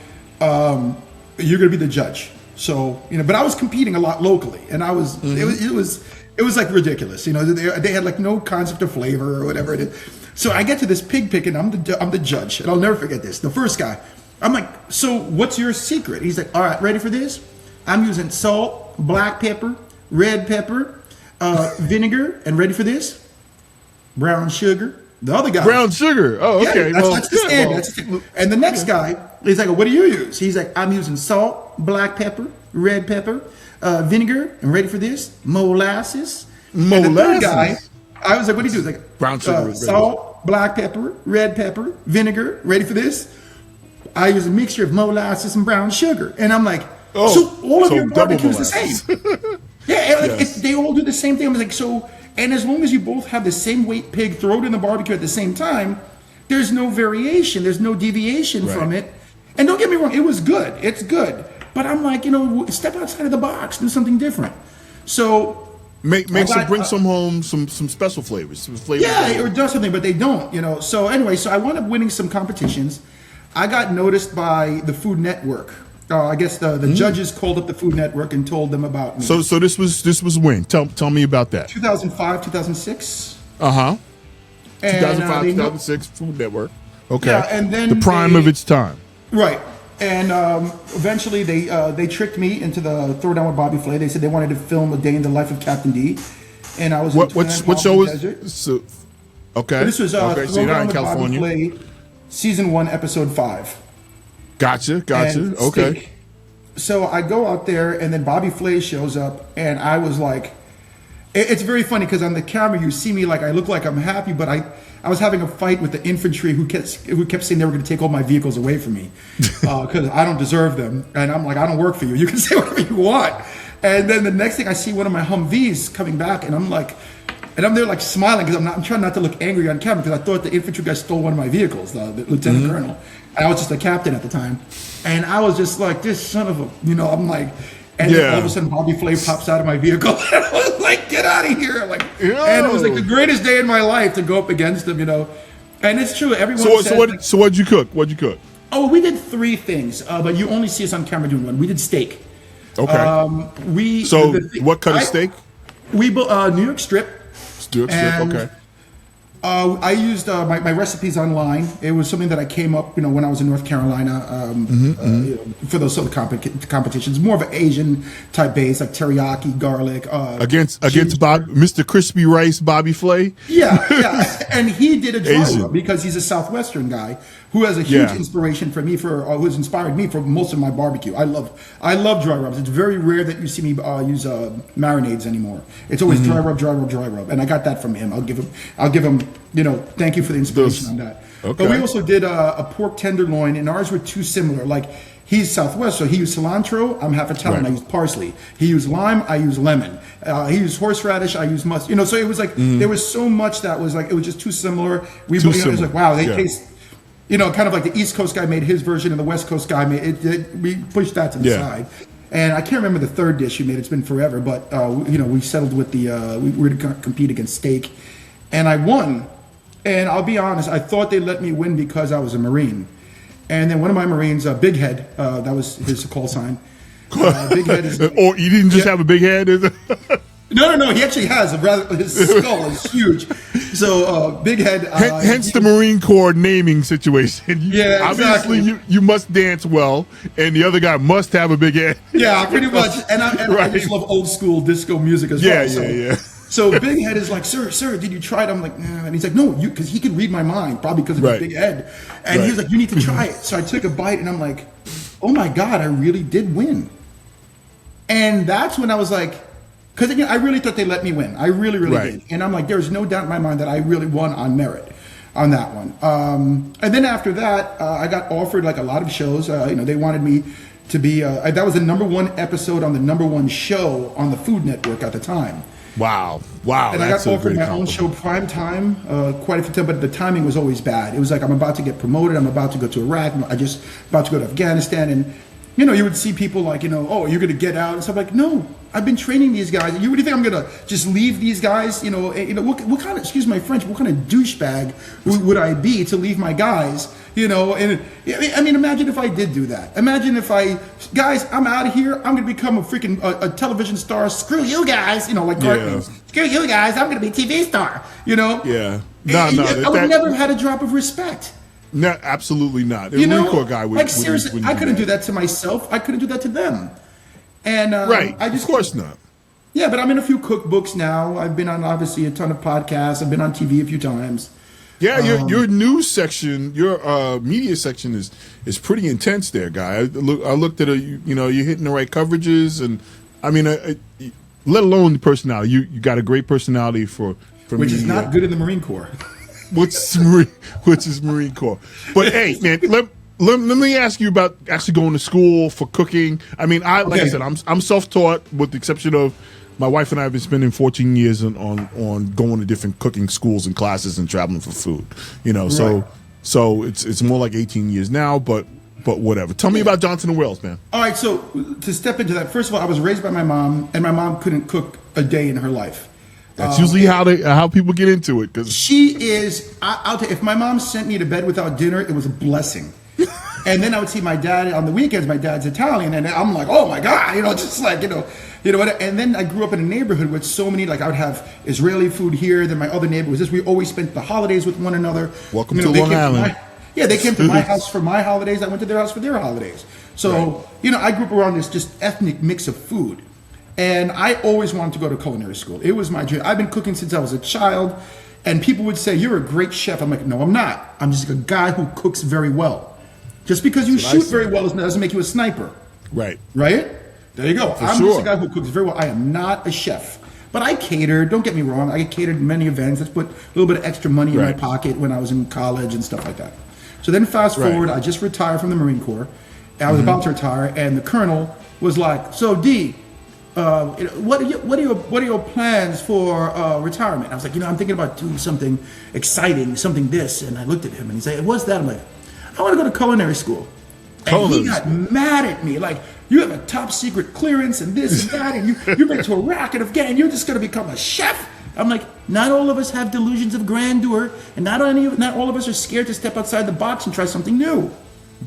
you're going to be the judge. So but I was competing a lot locally, and I was it was like ridiculous. They had like no concept of flavor or whatever it is. So I get to this pig picking. I'm the judge, and I'll never forget this. The first guy, I'm like, so what's your secret? He's like, all right, ready for this? I'm using salt, black pepper, red pepper, vinegar, and ready for this? Brown Sugar. The other guy. Brown Sugar. Oh, okay. Yeah, that's the standard. And the next guy, he's like, what do you use? He's like, I'm using salt, black pepper, red pepper, vinegar, and ready for this, molasses. And the third guy, I was like, what do you do? He's like, brown sugar, salt, black pepper, red pepper, vinegar, ready for this? I use a mixture of molasses and brown sugar. And I'm like, so all of your barbecue is the same. Yeah, they all do the same thing. I was like, so, and as long as you both have the same weight pig, throw it in the barbecue at the same time, there's no variation, there's no deviation from it. And don't get me wrong, it was good. It's good. But I'm like, step outside of the box, do something different. So bring some home, some special flavors, some flavors. Yeah, or do something, but they don't, So anyway, so I wound up winning some competitions. I got noticed by the Food Network. I guess the judges called up the Food Network and told them about me. So this was when? Tell me about that. 2005, 2006. 2005, 2006, Food Network. Okay. Yeah, and then the prime of its time. Right. And eventually they tricked me into the Throwdown with Bobby Flay. They said they wanted to film a day in the life of Captain D. And I was what show was it? So, okay. But this was so you're not in California. Bobby Flay, season 1, episode 5. Gotcha. Okay. So I go out there, and then Bobby Flay shows up, and I was like, it's very funny because on the camera you see me like I look like I'm happy, but I was having a fight with the infantry who kept saying they were going to take all my vehicles away from me because I don't deserve them, and I'm like, I don't work for you. You can say whatever you want. And then the next thing I see one of my Humvees coming back, and I'm there like smiling because I'm trying not to look angry on camera because I thought the infantry guy stole one of my vehicles, the lieutenant colonel. And I was just a captain at the time. And I was just like, this son of a, I'm like, and then all of a sudden Bobby Flay pops out of my vehicle. And I was like, get out of here. And it was like the greatest day in my life to go up against him, And it's true. Everyone said, so what'd you cook? Oh, we did 3 things, but you only see us on camera doing one. We did steak. Okay. What kind of steak? We New York strip. Okay. I used my recipes online. It was something that I came up, when I was in North Carolina for those sort of competitions. More of an Asian type base, like teriyaki, garlic. Against Mr. Crispy Rice, Bobby Flay. Yeah. And he did a dry rub because he's a Southwestern guy who has a huge inspiration for me who's inspired me for most of my barbecue. I love dry rubs. It's very rare that you see me use marinades anymore. It's always dry rub, and I got that from him. I'll give him. Thank you for the inspiration on that. Okay. But we also did a pork tenderloin, and ours were too similar. Like he's Southwest, so he used cilantro. I'm half Italian. I used parsley. He used lime. I used lemon. He used horseradish. I used mustard. So it was like there was so much that was like it was just too similar. It was like wow, they taste. Kind of like the East Coast guy made his version and the West Coast guy made it. We pushed that to the side. And I can't remember the third dish you made. It's been forever, but we settled with we were to compete against steak, and I won. And I'll be honest, I thought they let me win because I was a Marine. And then one of my Marines, Big Head, that was his call sign. Big Head is. Or you didn't just have a big head? No. He actually has his skull is huge. So Big Head. Hence the Marine Corps naming situation. Yeah, obviously exactly. you must dance well, and the other guy must have a big head. Yeah, pretty much. And I just love old school disco music as well. Yeah. So Big Head is like, sir, did you try it? I'm like, nah. And he's like, no, because he could read my mind, probably because of his big head. And he was like, you need to try it. So I took a bite, and I'm like, oh my God, I really did win. And that's when I was like, because again, I really thought they let me win. I really did. And I'm like, there's no doubt in my mind that I really won on merit on that one. And then after that, I got offered like a lot of shows. They wanted me to be, that was the #1 episode on the #1 show on the Food Network at the time. Wow. And I got offered my own show, Prime Time, quite a few times, but the timing was always bad. It was like, I'm about to get promoted. I'm about to go to Iraq. I just about to go to Afghanistan. And, you would see people like, oh, you're going to get out and stuff. Like, no, I've been training these guys. You really think I'm going to just leave these guys? What kind of, excuse my French, what kind of douchebag would I be to leave my guys? And I mean, imagine if I did do that. Imagine if guys, I'm out of here. I'm going to become a freaking a television star. Screw you guys. Like cartoons. Screw you guys. I'm going to be a TV star. Yeah. I would never have had a drop of respect. No, absolutely not. The Marine Corps guy would. Seriously, I couldn't do that to myself. I couldn't do that to them. And of course not. Yeah, but I'm in a few cookbooks now. I've been on obviously a ton of podcasts. I've been on TV a few times. Yeah, your news section, your media section is pretty intense there, guy. I looked at you're hitting the right coverages, and I mean, let alone the personality. You got a great personality for which media. is not good in the Marine Corps. which is Marine Corps. But hey, man, let me ask you about actually going to school for cooking. I mean, like I said, I'm self-taught with the exception of my wife and I have been spending 14 years on going to different cooking schools and classes and traveling for food. So it's more like 18 years now, but whatever. Tell me about Johnson & Wales, man. All right, so to step into that, first of all, I was raised by my mom, and my mom couldn't cook a day in her life. That's usually how people get into it. Cause she is. I'll tell you, if my mom sent me to bed without dinner, it was a blessing. And then I would see my dad on the weekends. My dad's Italian, and I'm like, oh my god, just like what. And then I grew up in a neighborhood with so many. Like I would have Israeli food here. Then my other neighbor was this. We always spent the holidays with one another. Welcome to Long Island. They came to my house for my holidays. I went to their house for their holidays. So I grew up around this just ethnic mix of food. And I always wanted to go to culinary school. It was my dream. I've been cooking since I was a child. And people would say, you're a great chef. I'm like, no, I'm not. I'm just a guy who cooks very well. Just because you shoot very well doesn't make you a sniper. Right. Right? There you go. I'm sure. just a guy who cooks very well. I am not a chef. But I catered. Don't get me wrong. I catered many events. Let's put a little bit of extra money in my pocket when I was in college and stuff like that. So then fast forward, I just retired from the Marine Corps. I was about to retire. And the colonel was like, so D, what are your plans for retirement? I was like, I'm thinking about doing something exciting, something this. And I looked at him and he said, what's that? I'm like, I want to go to culinary school. And he got mad at me, like, you have a top secret clearance and this and that, and you've been to Iraq and Afghanistan, you're just going to become a chef. I'm like, not all of us have delusions of grandeur, and not all of us are scared to step outside the box and try something new.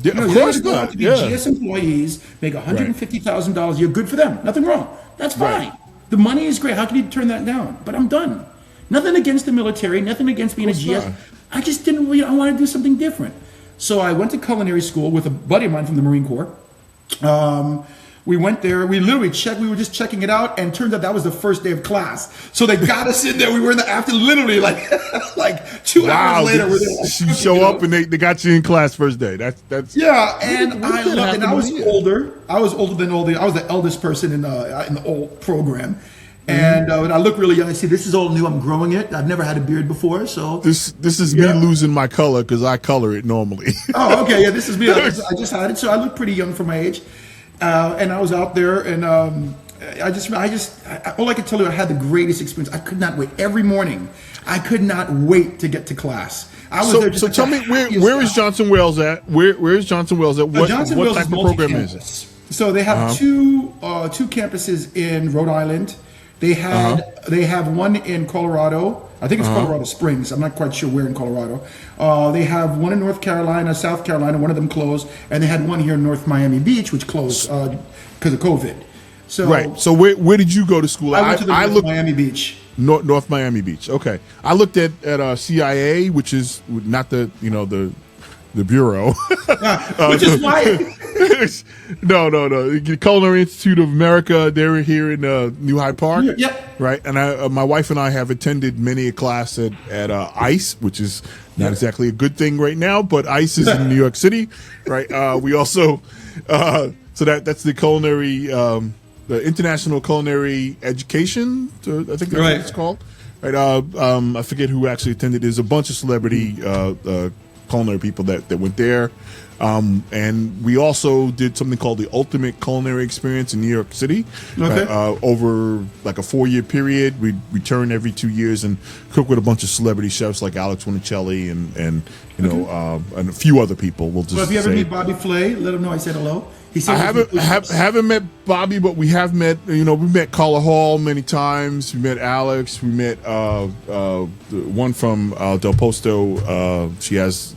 Yeah, of course not. To be GS employees, make $150,000 a year, good for them. Nothing wrong. That's fine. Right. The money is great. How can you turn that down? But I'm done. Nothing against the military. Nothing against being a GS. I just didn't. I wanted to do something different. So I went to culinary school with a buddy of mine from the Marine Corps. We went there. We literally checked. We were just checking it out, and turns out that was the first day of class. So they got us in there. We were in the after, literally like 2 hours later. We're there, like, you show up and they got you in class first day. That's yeah. And I loved it. And I was older. I was older than all the. I was the eldest person in the old program. And I look really young. I see this is all new. I'm growing it. I've never had a beard before, so this is me losing my color because I color it normally. Oh, okay, yeah. This is me. I just had it, so I look pretty young for my age. And I was out there, and all I could tell you, I had the greatest experience. I could not wait. Every morning, I could not wait to get to class. I was there. So tell me, where is Johnson Wales at? Where is Johnson Wales at? What type of program is it? So they have two campuses in Rhode Island. They have one in Colorado. I think it's Colorado Springs. I'm not quite sure where in Colorado. They have one in North Carolina, South Carolina. One of them closed, and they had one here in North Miami Beach, which closed because of COVID. So right. So where did you go to school? I went to Miami Beach. North Miami Beach. Okay. I looked at CIA, which is not the bureau. Which is why. No. The Culinary Institute of America. They're here in New Hyde Park. Yep. Right. And my wife and I have attended many a class at ICE, which is not exactly a good thing right now, but ICE is in New York City. Right. We also so that's the culinary, the International Culinary Education. I think that's what it's called. Right. I forget who actually attended. There's a bunch of celebrity culinary people that went there. And we also did something called the Ultimate Culinary Experience in New York City. Okay. Over like a 4-year period. We return every 2 years and cook with a bunch of celebrity chefs like Alex Winicelli and a few other people. We'll just. Well, if you ever meet Bobby Flay, let him know I said hello. He said I haven't met Bobby, but we have met. We met Carla Hall many times. We met Alex. We met the one from Del Posto. She has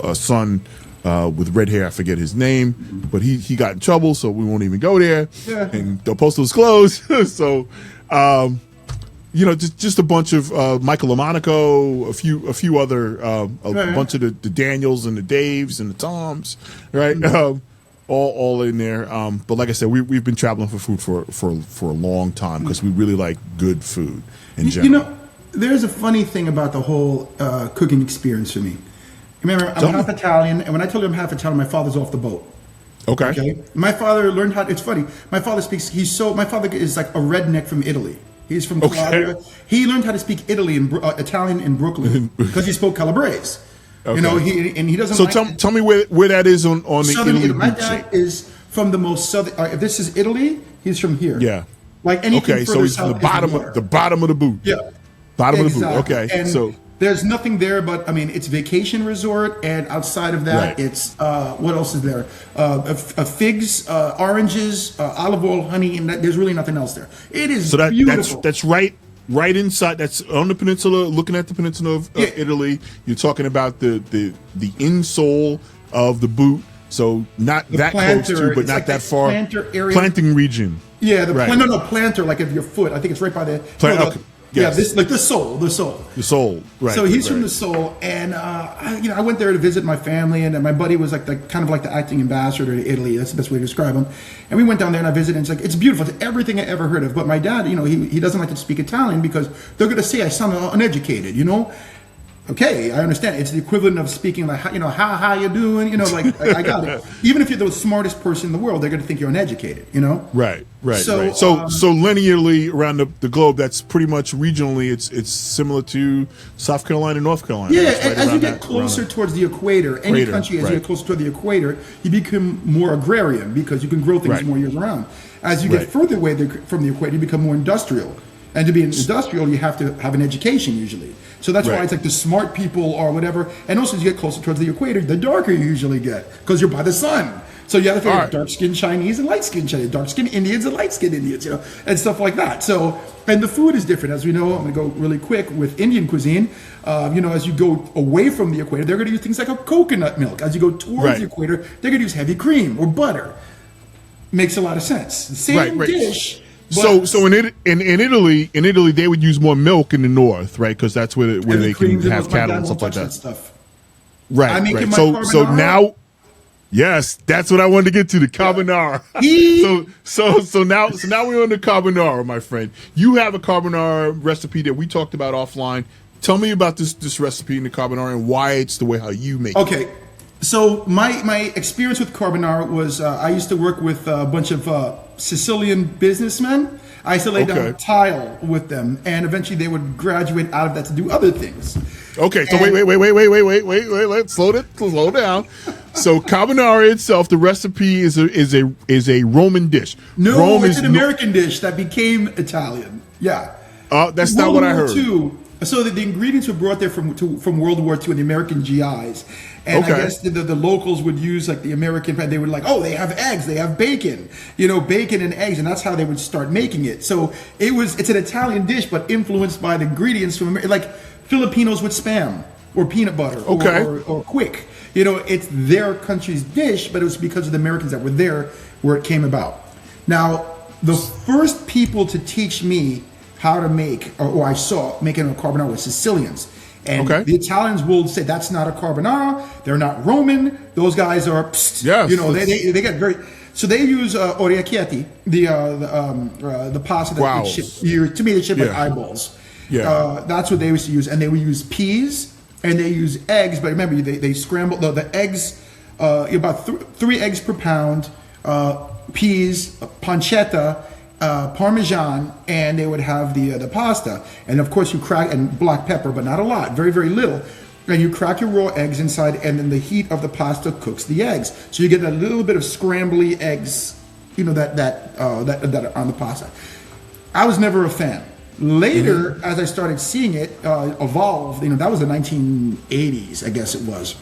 a son. With red hair, I forget his name, but he got in trouble, so we won't even go there. Yeah. And Del Posto's closed, so just a bunch of Michael LaMonaco, a few other, bunch of the Daniels and the Daves and the Toms, right? all in there. But like I said, we've been traveling for food for a long time because we really like good food in general. You know, there's a funny thing about the whole cooking experience for me. Remember, I'm half Italian, and when I told you I'm half Italian, my father's off the boat. Okay. My father learned how. It's funny. My father My father is like a redneck from Italy. He's from Calabria. He learned how to speak Italian in Brooklyn because he spoke Calabrese. Okay. You know, he doesn't. So tell me where that is on the Italy. My dad is from the most southern. If this is Italy, he's from here. Yeah. Like anything. Okay, so he's from the bottom of the boot. Yeah. Bottom of the boot. Okay. And so there's nothing there, but I mean, it's vacation resort, and outside of that, it's what else is there? Figs, oranges, olive oil, honey, and there's really nothing else there. It is beautiful. That's right inside. That's on the peninsula, looking at the peninsula of Italy. You're talking about the insole of the boot, so not that close to, but not like that far. Planting region. Yeah, planter, like of your foot. I think it's right by the. Yes. Yeah, this like the sole. The sole, right. So he's from the sole, and I went there to visit my family, and my buddy was like kind of like the acting ambassador to Italy. That's the best way to describe him. And we went down there, and I visited, and it's beautiful. It's everything I ever heard of. But my dad, he doesn't like to speak Italian because they're going to say I sound uneducated, Okay, I understand. It's the equivalent of speaking like, how you doing? Like I got it. Even if you're the smartest person in the world, they're going to think you're uneducated. Right. So linearly around the globe, that's pretty much regionally. It's similar to South Carolina, North Carolina. Yeah, as you get closer towards the equator, any country as you get closer to the equator, you become more agrarian because you can grow things more years round. As you get further away from the equator, you become more industrial. And to be industrial, you have to have an education usually. So that's why it's like the smart people or whatever. And also, as you get closer towards the equator, the darker you usually get because you're by the sun. So you have to figure dark-skinned Chinese and light-skinned Chinese, dark-skinned Indians and light-skinned Indians, and stuff like that. So, and the food is different. As we know, I'm going to go really quick with Indian cuisine. As you go away from the equator, they're going to use things like a coconut milk. As you go towards the equator, they're going to use heavy cream or butter. Makes a lot of sense. The same dish. So in Italy, they would use more milk in the north, right? Because that's where they can have cattle and stuff like that. Right. So now, yes, that's what I wanted to get to, the carbonara. so now we're on the carbonara, my friend. You have a carbonara recipe that we talked about offline. Tell me about this recipe in the carbonara and why it's the way how you make it. Okay. So my experience with carbonara was I used to work with a bunch of Sicilian businessmen. I used to lay down tile with them, and eventually they would graduate out of that to do other things. Okay, so wait. Let's slow down. So carbonara itself, the recipe is a Roman dish. No, it's an American dish that became Italian. Yeah. That's not what I heard. So the ingredients were brought there from World War II and the American GIs. And I guess the locals would use like the American, they would like, they have eggs, they have bacon, bacon and eggs. And that's how they would start making it. So it's an Italian dish, but influenced by the ingredients from like Filipinos with Spam or peanut butter or Quick. It's their country's dish, but it was because of the Americans that were there where it came about. Now, the first people to teach me how to make, or I saw making a carbonara with Sicilians. And the Italians will say that's not a carbonara. They're not Roman. Those guys are, they get very. So they use orecchietti, the pasta that they ship. To me, they ship like eyeballs. Yeah, that's what they used to use, and they would use peas and they use eggs. But remember, they scramble the eggs. About 3 eggs per pound. Peas, pancetta. Parmesan, and they would have the pasta, and of course you crack and black pepper, but not a lot, very very little, and you crack your raw eggs inside, and then the heat of the pasta cooks the eggs, so you get a little bit of scrambly eggs, that are on the pasta. I was never a fan. Later, as I started seeing it evolve, that was the 1980s, I guess it was.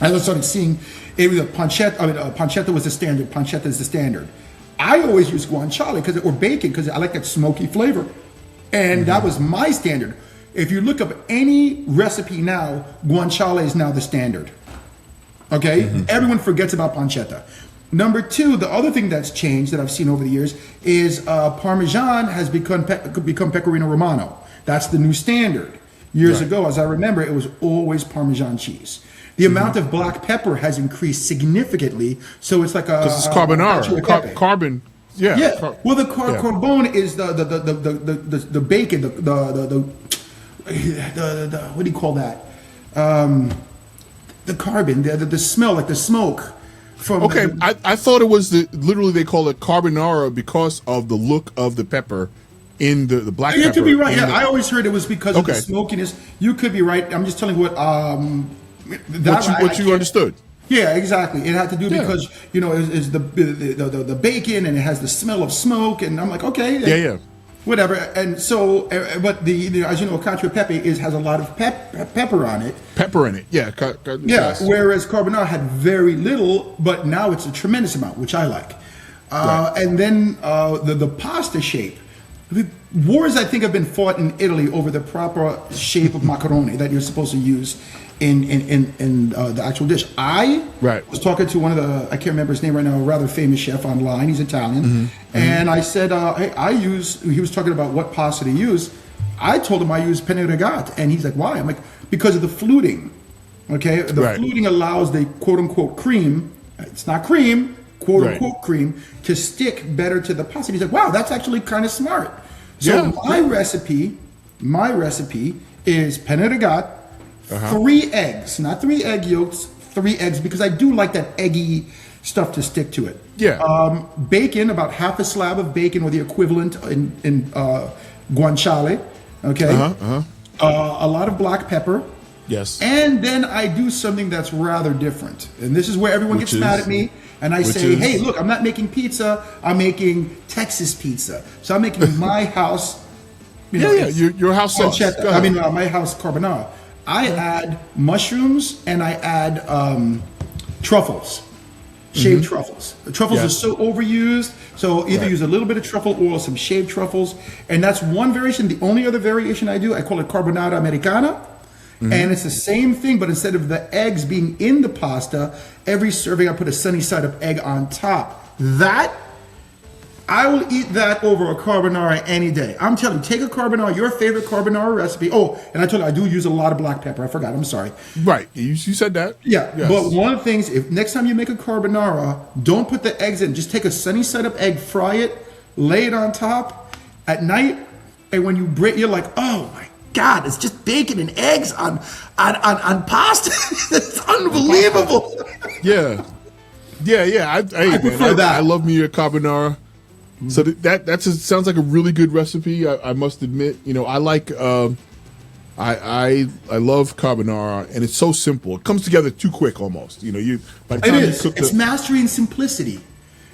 As I started seeing it was a pancetta. Pancetta was the standard. Pancetta is the standard. I always use guanciale or bacon because I like that smoky flavor. And that was my standard. If you look up any recipe now, guanciale is now the standard. Okay? Everyone forgets about pancetta. Number 2, the other thing that's changed that I've seen over the years is Parmesan has become Pecorino Romano. That's the new standard. Years ago, as I remember, it was always Parmesan cheese. the amount of black pepper has increased significantly. So it's like a because it's carbonara, carbon. Yeah. Yeah. Well, the carbone is the bacon, the what do you call that? The carbon, the smell, like the smoke. I thought it was literally they call it carbonara because of the look of the pepper in the black pepper. You could be right. Yeah, I always heard it was because of the smokiness. You could be right. I'm just telling you what you understood. Yeah, exactly. It had to do because is the bacon and it has the smell of smoke, and I'm like, okay, yeah. Whatever, and so, but as you know, cacio e pepe has a lot of pepper on it. Pepper in it, yeah. Yes. Whereas carbonara had very little, but now it's a tremendous amount, which I like. And then the pasta shape. Wars, I think, have been fought in Italy over the proper shape of macaroni that you're supposed to use in the actual dish. I was talking to one of I can't remember his name right now, a rather famous chef online. He's Italian. And I said, hey, he was talking about what pasta to use. I told him I use penne rigate. And he's like, why? I'm like, because of the fluting. Okay? The fluting allows the quote-unquote cream, it's not cream, quote-unquote cream, to stick better to the pasta. He's like, wow, that's actually kind of smart. So my recipe is penne rigate, 3 eggs, not 3 egg yolks, 3 eggs, because I do like that eggy stuff to stick to it. Yeah. Bacon, about half a slab of bacon, or the equivalent in guanciale. Okay. A lot of black pepper. Yes. And then I do something that's rather different, and this is where everyone gets mad at me. And I say, hey, look, I'm not making pizza. I'm making Texas pizza. So I'm making my house. Your house sauce. My house carbonara. I add mushrooms and I add truffles, shaved truffles. The truffles are so overused. So either use a little bit of truffle oil, some shaved truffles. And that's one variation. The only other variation I do, I call it carbonara americana. And it's the same thing, but instead of the eggs being in the pasta, every serving I put a sunny side up egg on top. I will eat that over a carbonara any day. I'm telling you, take a carbonara, your favorite carbonara recipe. Oh, and I told you, I do use a lot of black pepper. I forgot, I'm sorry. Right, you said that. Yeah, yes. But one of the things, if next time you make a carbonara, don't put the eggs in. Just take a sunny side up egg, fry it, lay it on top at night, and when you break, you're like, oh my God, it's just bacon and eggs on pasta. It's unbelievable. Yeah. I prefer that. I love me a carbonara. So that sounds like a really good recipe. I must admit, I like I love carbonara, and it's so simple. It comes together too quick, almost. By the time you cook it's mastery and simplicity.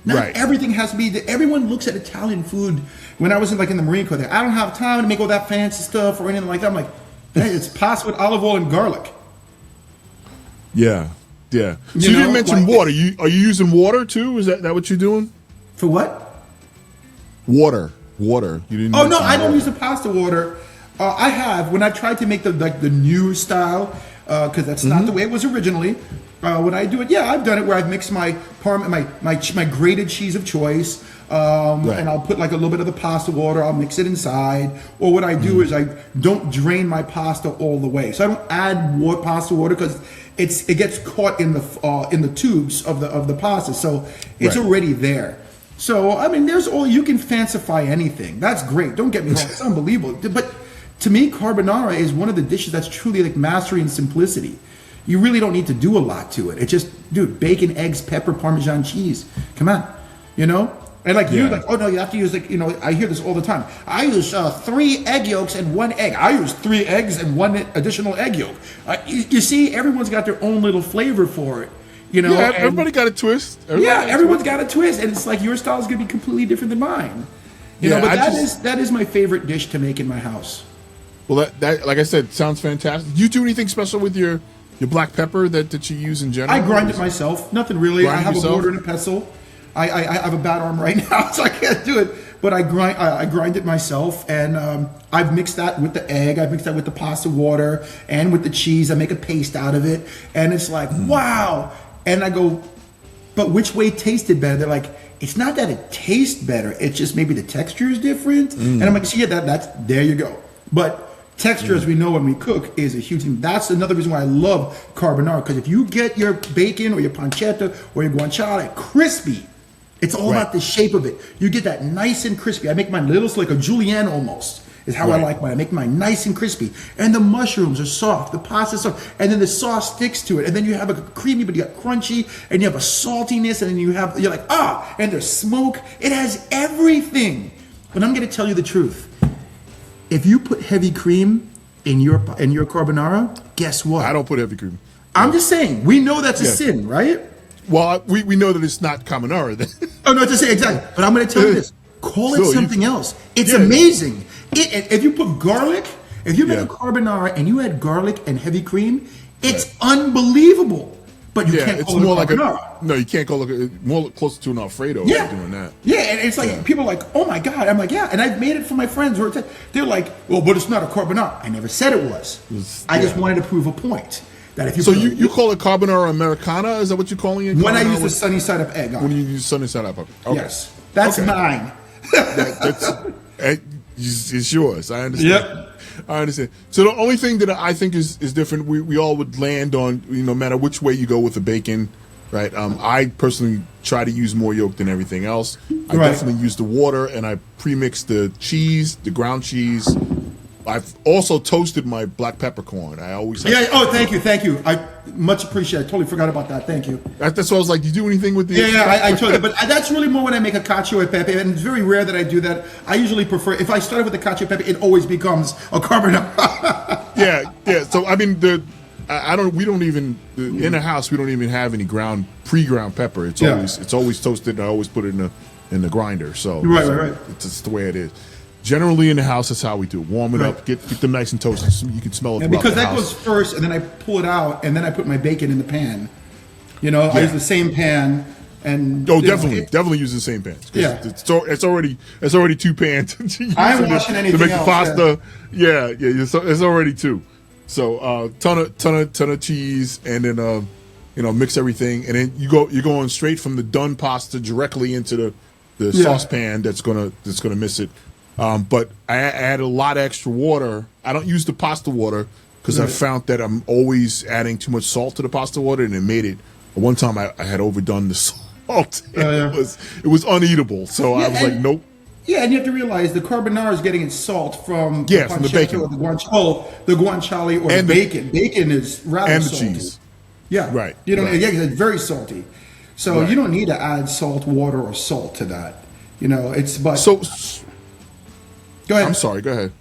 Not everything has to be. Everyone looks at Italian food. When I was in the Marine Corps, I don't have time to make all that fancy stuff or anything like that. I'm like, hey, it's pasta with olive oil and garlic. Yeah. So you didn't mention water. Are you using water too? Is that what you're doing? For what? Water. You didn't. Oh no, I don't use the pasta water. I have when I tried to make the new style because that's not the way it was originally. When I do it, I've done it where I've mixed my my grated cheese of choice, and I'll put a little bit of the pasta water. I'll mix it inside. Or what I do is I don't drain my pasta all the way, so I don't add pasta water because it gets caught in the tubes of the pasta, so it's already there. So there's you can fancify anything. That's great. Don't get me wrong; it's unbelievable. But to me, carbonara is one of the dishes that's truly mastery and simplicity. You really don't need to do a lot to it. It's just, bacon, eggs, pepper, Parmesan cheese. Come on, And oh no, you have to use I hear this all the time. I use 3 egg yolks and 1 egg. I use 3 eggs and 1 additional egg yolk. You see, everyone's got their own little flavor for it. Everybody got a twist. Everyone's got a twist, and it's your style is going to be completely different than mine. But that is my favorite dish to make in my house. Well, that like I said, sounds fantastic. Do you do anything special with your black pepper that you use in general? I grind it myself. Nothing really. I have a mortar and a pestle. I have a bad arm right now, so I can't do it. But I grind it myself, and I've mixed that with the egg. I've mixed that with the pasta water and with the cheese. I make a paste out of it, and it's wow. And I go, but which way tasted better? They're like, it's not that it tastes better. It's just maybe the texture is different. And I'm like, that's there you go. But Texture, as we know when we cook, is a huge thing. That's another reason why I love carbonara, because if you get your bacon or your pancetta or your guanciale crispy, it's all about the shape of it. You get that nice and crispy. I make mine little, like a julienne almost, is how I like mine. I make mine nice and crispy. And the mushrooms are soft, the pasta's soft, and then the sauce sticks to it. And then you have a creamy, but you got crunchy, and you have a saltiness, and then you're like, and there's smoke. It has everything. But I'm going to tell you the truth. If you put heavy cream in your carbonara, guess what? I don't put heavy cream. I'm just saying, we know that's a sin, right? Well, we know that it's not carbonara. Oh, no, to say exactly. But I'm going to tell you this. Call it something else. It's amazing. If you put garlic, if you make a carbonara and you add garlic and heavy cream, it's unbelievable. But you can't call it more carbonara. No, you can't call it more closer to an Alfredo doing that. Yeah, and it's like people are like, oh my God. I'm like, yeah, and I've made it for my friends. They're like, well, but it's not a carbonara. I never said it was. I just wanted to prove a point. That if you call it carbonara Americana? Is that what you're calling it? When I use the sunny side up egg on when you use sunny side up. Okay. Yes, that's mine. It's yours. I understand. Yep. I understand. So the only thing that I think is different, we all would land on, no matter which way you go with the bacon, right? I personally try to use more yolk than everything else. I definitely use the water, and I pre-mix the cheese, the ground cheese. I've also toasted my black peppercorn. I always Oh, thank you. I much appreciate it. I totally forgot about that. Thank you. That's why I was like, do you do anything with the? I totally. But that's really more when I make a cacio e pepe, and it's very rare that I do that. I usually prefer, if I start with the cacio e pepe, it always becomes a carbonara. yeah. So I mean, we don't even in the house. We don't even have any pre-ground pepper. It's always toasted. I always put it in the grinder. So right. It's just the way it is. Generally in the house, that's how we do it. Warm it up, get them nice and toasted. So you can smell it. Because that goes first, and then I pull it out, and then I put my bacon in the pan. I use the same pan, and definitely use the same pan. Yeah, it's already two pans. I'm washing anything to make else, the pasta. Yeah. It's already two. So ton of cheese, and then mix everything, and then you're going straight from the done pasta directly into the saucepan that's gonna miss it. But I add a lot of extra water. I don't use the pasta water because I found that I'm always adding too much salt to the pasta water, and it made it. One time I had overdone the salt. It was uneatable. So I was like, nope. Yeah, and you have to realize the carbonara is getting its salt from from the bacon, or the guanciale, or the bacon. Bacon is rather salty. And the cheese. Yeah, right. It's very salty. So you don't need to add salt water or salt to that. Go ahead. I'm sorry. Go ahead.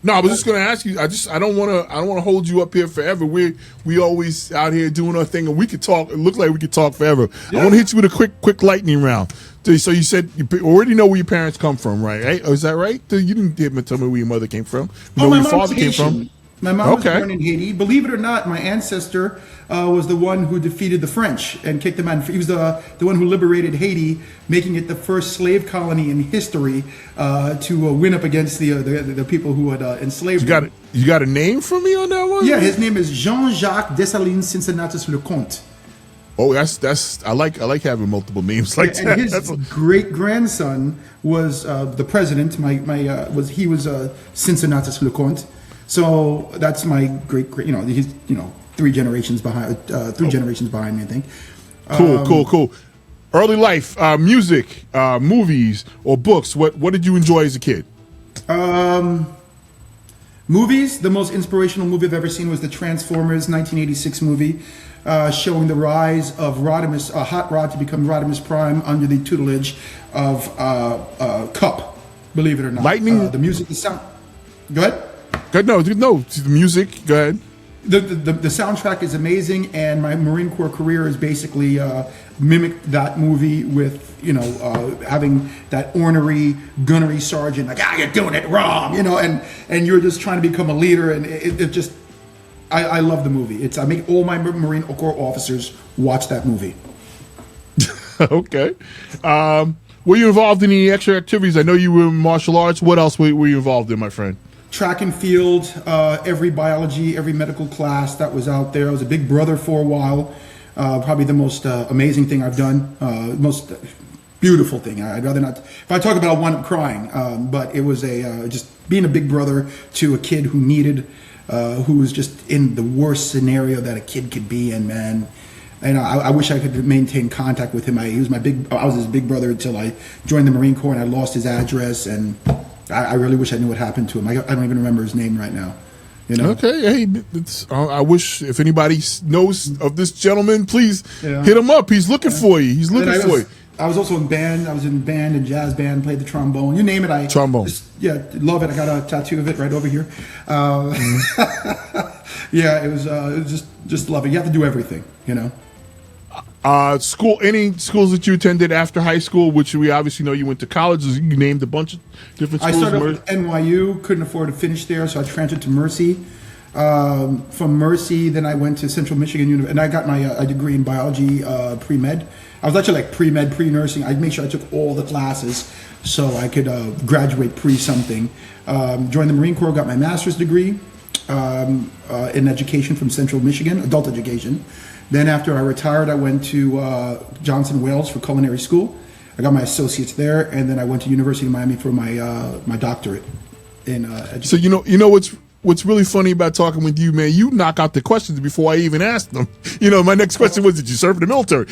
No, I was just going to ask you. I don't want to hold you up here forever. We always out here doing our thing, and we could talk. It looks like we could talk forever. Yeah. I want to hit you with a quick lightning round. So you said you already know where your parents come from, right? Oh, is that right? You didn't tell me where your mother came from. You know where your father came from. My mom was born in Haiti. Believe it or not, my ancestor was the one who defeated the French and kicked them out. He was the one who liberated Haiti, making it the first slave colony in history to win up against the people who had enslaved them. You got a name for me on that one? Yeah, his name is Jean-Jacques Dessalines Cincinnatus Lecomte. Oh, that's I like having multiple names like that. And his great grandson was the president. He was Cincinnatus Lecomte. So that's my great. He's 3 generations behind. 3 generations behind me, I think. Cool. Early life, music, movies, or books. What did you enjoy as a kid? Movies. The most inspirational movie I've ever seen was the Transformers 1986 movie, showing the rise of Rodimus, Hot Rod, to become Rodimus Prime under the tutelage of Cup. Believe it or not. Lightning. The music, the sound. Go ahead. No, the music. Go ahead. The soundtrack is amazing, and my Marine Corps career is basically mimicked that movie with having that ornery, gunnery sergeant like, you're doing it wrong, and you're just trying to become a leader, and it just I love the movie. I make all my Marine Corps officers watch that movie. Okay. Were you involved in any extra activities? I know you were in martial arts. What else were you involved in, my friend? Track and field, every biology, every medical class that was out there. I was a big brother for a while. Probably the most amazing thing I've done. Most beautiful thing. I'd rather not. If I talk about it, I wind up crying. But it was just being a big brother to a kid who needed, who was just in the worst scenario that a kid could be in, man. And I wish I could maintain contact with him. I was his big brother until I joined the Marine Corps, and I lost his address. And I really wish I knew what happened to him. I don't even remember his name right now. You know? Okay, hey, I wish if anybody knows of this gentleman, please hit him up. He's looking for you. He's looking for you. I was also in band. I was in band and jazz band. Played the trombone. You name it. Trombone. Love it. I got a tattoo of it right over here. Yeah, it was just love it. You have to do everything. You know. Any schools that you attended after high school, which we obviously know you went to college. You named a bunch of different schools. I started with NYU, couldn't afford to finish there, so I transferred to Mercy. From Mercy, then I went to Central Michigan University, and I got my a degree in biology, pre-med. I was actually like pre-med, pre-nursing. I'd make sure I took all the classes so I could graduate pre-something. Joined the Marine Corps, got my master's degree in education from Central Michigan, adult education. Then after I retired, I went to Johnson Wales for culinary school. I got my associates there, and then I went to University of Miami for my doctorate in education. So you know what's really funny about talking with you, man? You knock out the questions before I even ask them. You know, my next question was, did you serve in the military?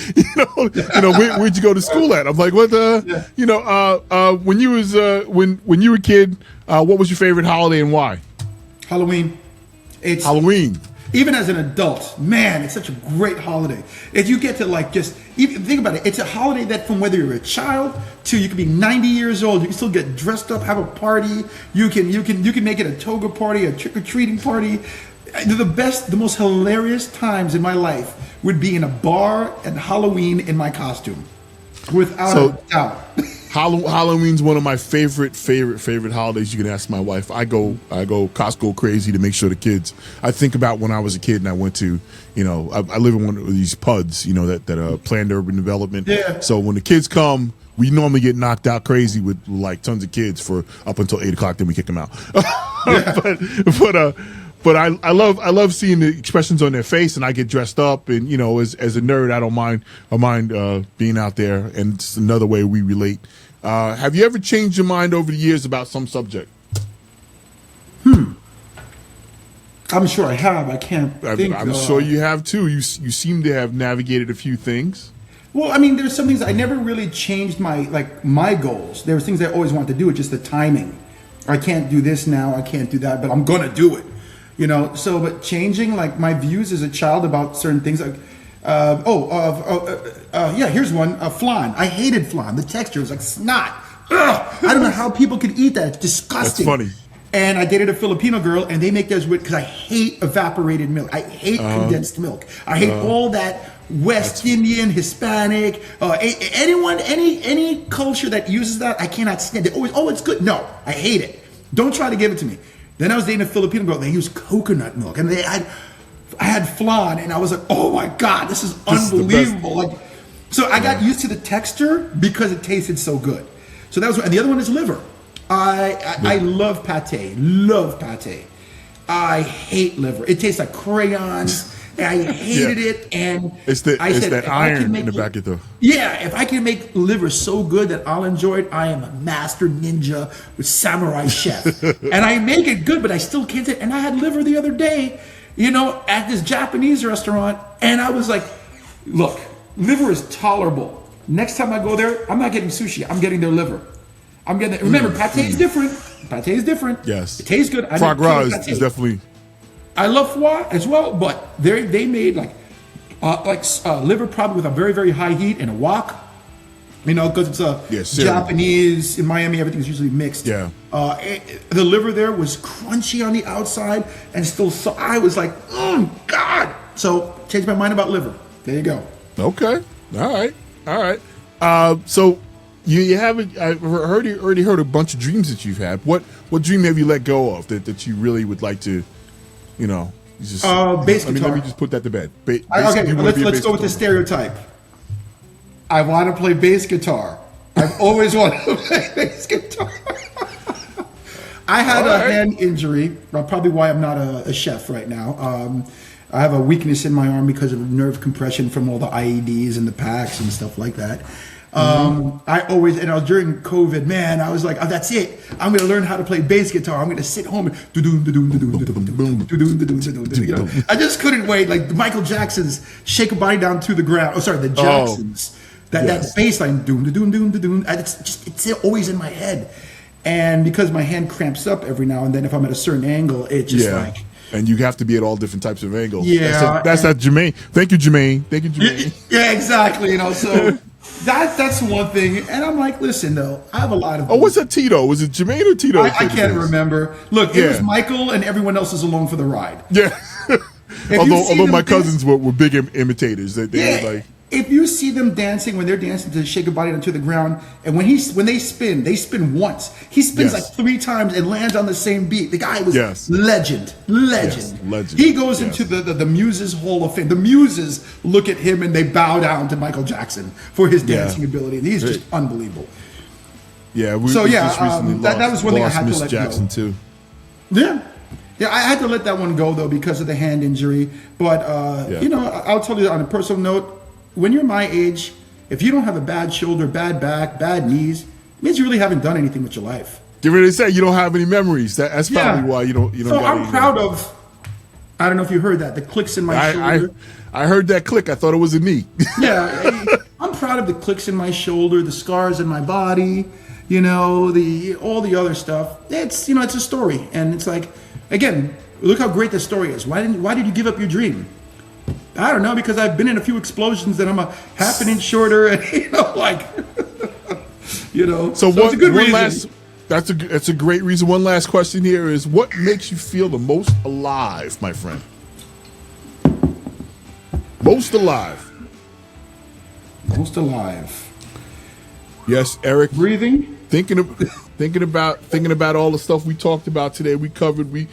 Where'd you go to school at? I'm like, what the? Yeah. When you was when you were a kid, what was your favorite holiday and why? Halloween. It's Halloween. Even as an adult, man, it's such a great holiday. If you get to even think about it, it's a holiday that from whether you're a child to you can be 90 years old, you can still get dressed up, have a party. You can make it a toga party, a trick-or-treating party. The most hilarious times in my life would be in a bar and Halloween in my costume, without a doubt. Halloween's one of my favorite holidays. You can ask my wife. I go Costco crazy to make sure the kids. I think about when I was a kid and I went to, I live in one of these PUDs, that planned urban development. Yeah. So when the kids come, we normally get knocked out crazy with like tons of kids for up until 8 o'clock. Then we kick them out. But I love seeing the expressions on their face, and I get dressed up, and as a nerd, I don't mind being out there, and it's another way we relate. Have you ever changed your mind over the years about some subject? I'm sure I have. I can't think. I'm sure you have too. You seem to have navigated a few things. Well, I mean, there's some things I never really changed my goals. There were things I always wanted to do. It's just the timing. I can't do this now. I can't do that, but I'm gonna do it. But changing my views as a child about certain things here's one, flan. I hated flan. The texture was like snot. Ugh, I don't know how people could eat that. It's disgusting. That's funny. And I dated a Filipino girl, and they make theirs with, because I hate evaporated milk. I hate condensed milk. I hate all that West Indian, Hispanic, any culture that uses that, I cannot stand it. Always, it's good. No, I hate it. Don't try to give it to me. Then I was dating a Filipino girl. They used coconut milk, and I had flan, and I was like, "Oh my god, this is unbelievable!" So I got used to the texture because it tasted so good. So that was, and the other one is liver. I love pate. Love pate. I hate liver. It tastes like crayons. I hated it, and it's that iron in the back of the. Yeah, if I can make liver so good that I'll enjoy it, I am a master ninja with samurai chef, and I make it good, but I still can't say. And I had liver the other day, at this Japanese restaurant, and I was like, "Look, liver is tolerable. Next time I go there, I'm not getting sushi. I'm getting their liver. I'm getting. Remember, pate is different. Pate is different. Yes, it tastes good. Foie gras is definitely. I love foie as well, but they made liver probably with a very, very high heat and a wok, because it's a Japanese. In Miami, everything's usually mixed. Yeah. The liver there was crunchy on the outside and still so. I was like, God. So changed my mind about liver. There you go. Okay. All right. So you haven't. I've already heard a bunch of dreams that you've had. What dream have you let go of that you really would like to? Bass guitar. Let me just put that to bed. Let's go with the stereotype. I want to play bass guitar. I've always wanted to play bass guitar. I had a hand injury, probably why I'm not a chef right now. I have a weakness in my arm because of nerve compression from all the IEDs and the packs and stuff like that. I always, and I was during COVID, man, I was like, oh, that's it. I'm going to learn how to play bass guitar. I'm going to sit home and you know, I just couldn't wait. Like Michael Jackson's Shake a Body Down to the Ground. Oh, sorry, the Jacksons. That bass line, it's always in my head. And because my hand cramps up every now and then, if I'm at a certain angle, it just like. And you have to be at all different types of angles. Yeah. That's that Jermaine. Thank you, Jermaine. Thank you, Jermaine. Yeah, exactly. You know, so that's one thing. And I'm like, listen, though, I have a lot of. Oh, what's that Tito? Was it Jermaine or Tito? I can't remember. Look, it was Michael, and everyone else is along for the ride. Yeah. although my cousins were big imitators. They were like. If you see them dancing, when they're dancing to Shake a Body Down to the Ground, and when they spin once. He spins like 3 times and lands on the same beat. The guy was legend. Legend. He goes into the Muses Hall of Fame. The Muses look at him and they bow down to Michael Jackson for his dancing ability. And he's just unbelievable. Yeah. That was one thing I had to let Jackson go. Too. Yeah. Yeah, I had to let that one go, though, because of the hand injury. But, you know, I'll tell you on a personal note, when you're my age, if you don't have a bad shoulder, bad back, bad knees, it means you really haven't done anything with your life. Get ready to say you don't have any memories. That's probably why you don't. So I'm proud of. I don't know if you heard that, the clicks in my shoulder. I heard that click. I thought it was a knee. Yeah, I'm proud of the clicks in my shoulder, the scars in my body. You know, all the other stuff. It's it's a story, and it's like, again, look how great this story is. Why did you give up your dream? I don't know, because I've been in a few explosions and I'm a half an inch shorter, and So it's a good reason. That's a great reason. One last question here is: what makes you feel the most alive, my friend? Most alive. Most alive. Yes, Eric. Breathing. Thinking about all the stuff we talked about today. We covered. We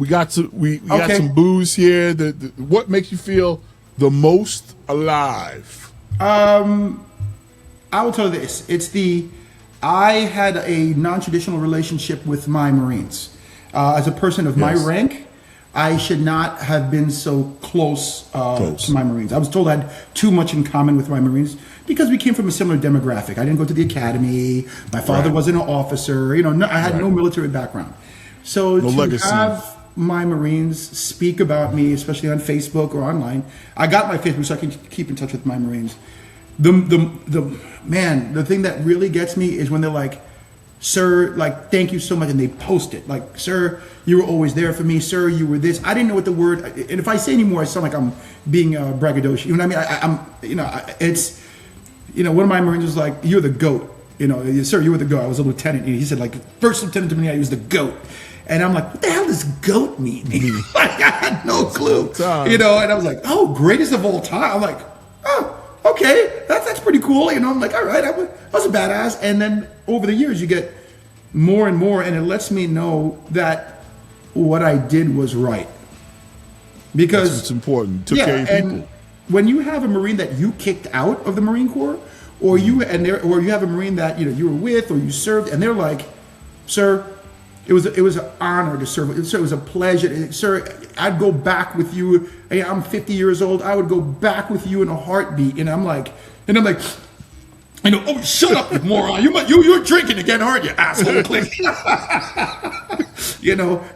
got some booze here. What makes you feel the most alive? I will tell you this. I had a non-traditional relationship with my Marines. As a person of my rank, I should not have been so close to my Marines. I was told I had too much in common with my Marines because we came from a similar demographic. I didn't go to the academy. My father wasn't an officer. I had no military background. So to have my Marines speak about me, especially on Facebook or online, I got my Facebook so I can keep in touch with my Marines. The thing that really gets me is when they're like, "Sir, like, thank you so much," and they post it like, "Sir, you were always there for me. Sir, you were this." I didn't know what the word, and if I say any more, I sound like I'm being braggadocious. You know what I mean? It's one of my Marines was like, "You're the GOAT." "Sir, you were the GOAT." I was a lieutenant, and he said, like, first lieutenant to me, I was the GOAT. And I'm like, what the hell does GOAT mean? Like, I had no clue. And I was like, oh, greatest of all time. I'm like, oh, okay, that's pretty cool. I'm like, all right, I was a badass. And then over the years, you get more and more, and it lets me know that what I did was right. Because it's important. Took care of people. And when you have a Marine that you kicked out of the Marine Corps, or you have a Marine that you were with or you served, and they're like, "Sir, it was an honor to serve. Sir, it was a pleasure. Sir, I'd go back with you. I'm 50 years old. I would go back with you in a heartbeat." And I'm like, "Oh, shut up, you moron! You're drinking again, aren't you, asshole?" Click.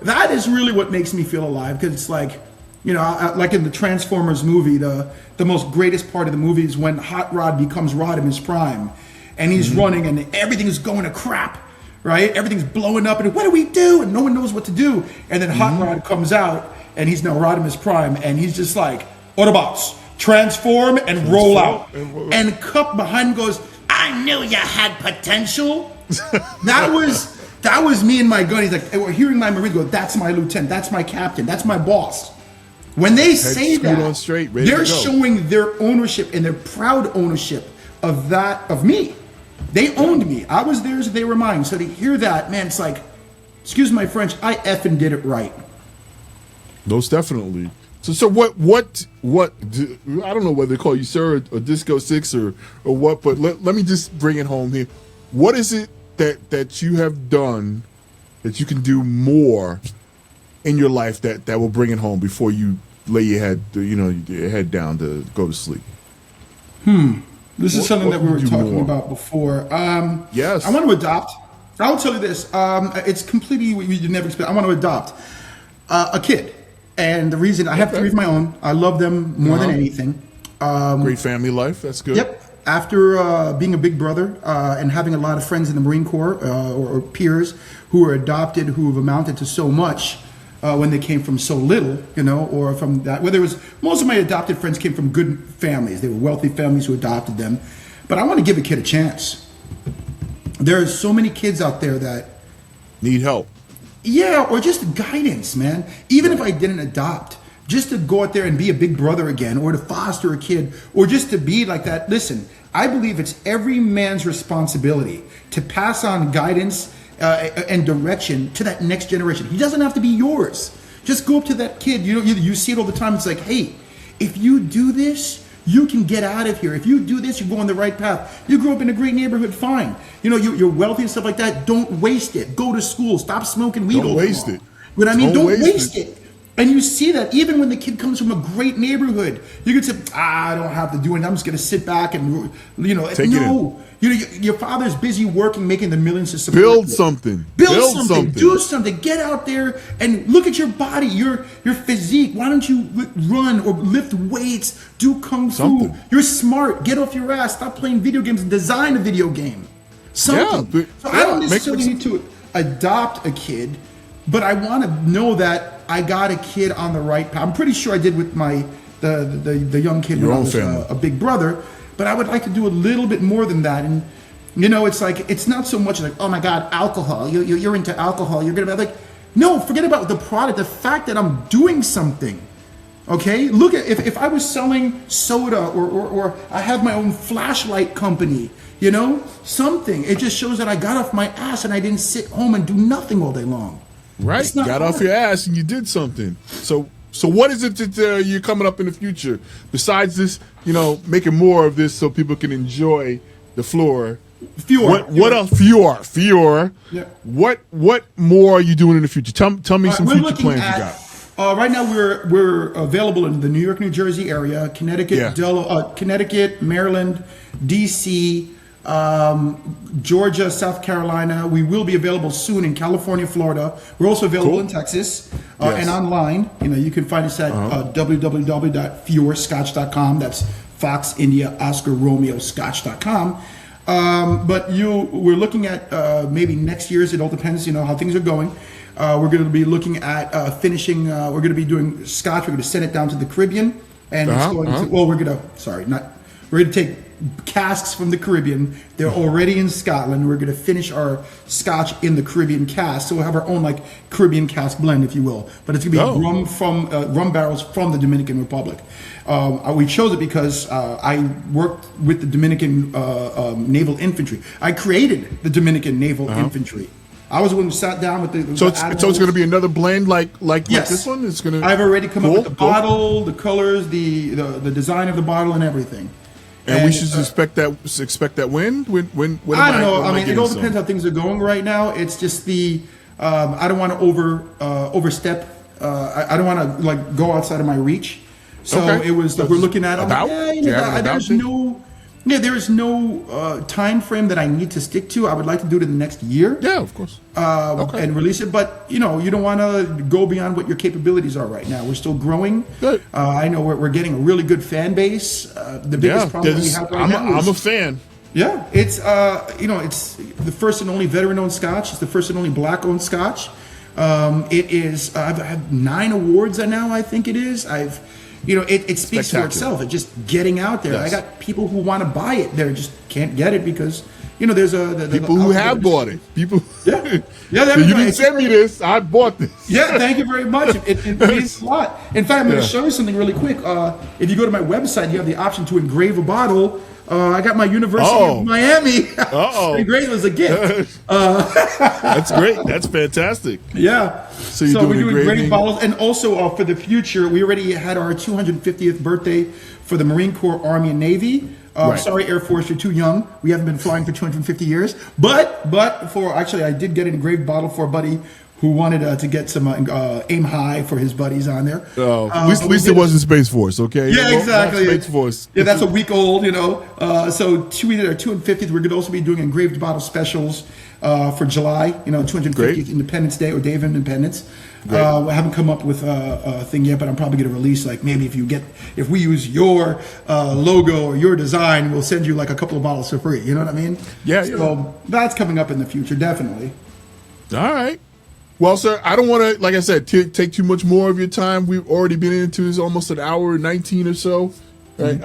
That is really what makes me feel alive, because it's like, like in the Transformers movie, the most greatest part of the movie is when Hot Rod becomes Rodimus Prime, and he's running, and everything is going to crap. Right? Everything's blowing up, and what do we do? And no one knows what to do. And then Hot Rod comes out, and he's now Rodimus Prime, and he's just like, Autobots, transform and roll out. And Cup behind him goes, "I knew you had potential." That was me and my gun. He's like, we're hearing my Marines go, "That's my lieutenant, that's my captain, that's my boss." When they say that, they're showing their ownership and their proud ownership of me. They owned me. I was theirs, they were mine. So to hear that, man, it's like, excuse my French, I effing did it right. Most definitely. So what? I don't know whether they call you sir or Disco Six or what, but let me just bring it home here. What is it that you have done that you can do more in your life that will bring it home before you lay your head down to go to sleep? This is something that we were talking about before. Yes. I want to adopt. I'll tell you this. It's completely what you never expect. I want to adopt a kid. And the reason, I have 3 of my own. I love them more than anything. Great family life. That's good. Yep. After being a big brother and having a lot of friends in the Marine Corps or peers who are adopted, who have amounted to so much when they came from so little, or from that. Whether it was, most of my adopted friends came from good families. They were wealthy families who adopted them. But I want to give a kid a chance. There are so many kids out there that need help. Yeah, or just guidance, man. Even if I didn't adopt, just to go out there and be a big brother again, or to foster a kid, or just to be like that. Listen, I believe it's every man's responsibility to pass on guidance and direction to that next generation. He doesn't have to be yours. Just go up to that kid. You see it all the time. It's like, hey, if you do this, you can get out of here. If you do this, you go on the right path. You grew up in a great neighborhood, fine. You're wealthy and stuff like that. Don't waste it. Go to school. Stop smoking weed. Don't waste it. What I mean, don't waste it. And you see that even when the kid comes from a great neighborhood, you can say, I don't have to do it. I'm just going to sit back and, Take no. Your father's busy working, making the millions to support Build you. something. Build something. Do something. Get out there and look at your body, your physique. Why don't you run or lift weights? Do kung fu. Something. You're smart. Get off your ass. Stop playing video games and design a video game. Something. So I don't necessarily need to adopt a kid, but I want to know that I got a kid on the right path. I'm pretty sure I did with the young kid when I was a big brother, but I would like to do a little bit more than that. And it's like, it's not so much like, oh my God, alcohol. You're into alcohol. You're gonna be like, no, forget about the product. The fact that I'm doing something. Okay, look at if I was selling soda or I have my own flashlight company. Something. It just shows that I got off my ass and I didn't sit home and do nothing all day long. Right, got off your ass and you did something. So what is it that you're coming up in the future besides this? Making more of this so people can enjoy the floor. Fior. What else? Fior. Yeah. What more are you doing in the future? Tell me some future plans you got. Right now we're available in the New York, New Jersey area, Connecticut, Connecticut, Maryland, DC. Georgia, South Carolina. We will be available soon in California, Florida. We're also available in Texas and online. You can find us at www.fiorscotch.com. That's Fox India Oscar Romeo Scotch.com. But we're looking at maybe next year's. It all depends, how things are going. We're going to be looking at finishing. We're going to be doing Scotch. We're going to send it down to the Caribbean, and it's going to. Well, we're going to take casks from the Caribbean. They're already in Scotland. We're going to finish our Scotch in the Caribbean cask, so we'll have our own Caribbean cask blend, if you will. But it's going to be rum barrels from the Dominican Republic. We chose it because I worked with the Dominican Naval Infantry. I created the Dominican Naval Infantry. I was the one who sat down with the. So it's going to be another blend like this one. It's going to. I've already come up with the bottle, the colors, the design of the bottle, and everything. And we should expect that when I don't know. I mean, it all depends how things are going right now. It's just I don't want to overstep. I don't want to go outside of my reach. So it was we're looking at. There is no time frame that I need to stick to. I would like to do it in the next year. Yeah, of course. And release it. But, you don't want to go beyond what your capabilities are right now. We're still growing. Good. I know we're getting a really good fan base. The biggest problem we have right now is... I'm a fan. Yeah. It's, it's the first and only veteran-owned Scotch. It's the first and only Black-owned Scotch. It is... I've had 9 awards now, I think it is. It speaks for itself. It's just getting out there. Yes. I got people who want to buy it. They just can't get it because, there's people who have bought it. People. Yeah. You didn't send me this. I bought this. Yeah, thank you very much. It means a lot. In fact, I'm going to show you something really quick. If you go to my website, you have the option to engrave a bottle. I got my University of Miami engraved as a gift. That's great. That's fantastic. Yeah. So we're doing engraving bottles. And also for the future, we already had our 250th birthday for the Marine Corps, Army, and Navy. Sorry, Air Force, you're too young. We haven't been flying for 250 years. But I did get an engraved bottle for a buddy who wanted to get some aim high for his buddies on there. Oh, at least it wasn't Space Force, okay? Yeah, exactly. Space Force. Yeah, that's a week old, So we did our 250th. We're going to also be doing engraved bottle specials for July, 250th Great. Independence Day or Day of Independence. I haven't come up with a thing yet, but I'm probably going to release, like, maybe if we use your logo or your design, we'll send you like a couple of bottles for free. You know what I mean? Yeah. So that's coming up in the future, definitely. All right. Well, sir, I don't want to, like I said, take too much more of your time. We've already been into this almost an hour and 19 or so. Right.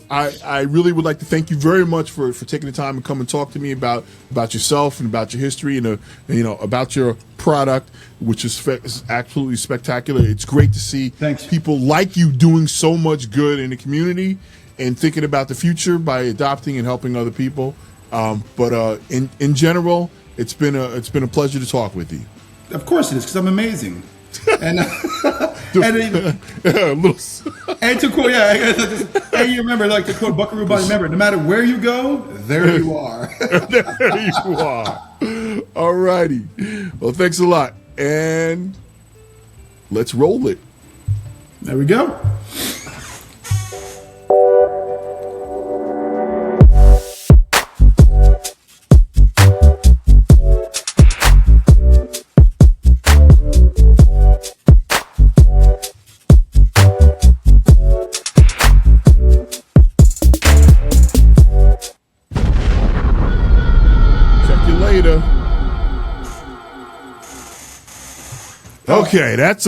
I really would like to thank you very much for taking the time and come and talk to me about yourself and about your history and about your product, which is absolutely spectacular. It's great to see people like you doing so much good in the community and thinking about the future by adopting and helping other people. But in general, it's been a pleasure to talk with you. Of course it is, because I'm amazing. And and to quote, and you remember, like to quote Buckaroo Bunny, remember, no matter where you go, there you are. There you are. All righty. Well, thanks a lot, and let's roll it. There we go. Okay, that's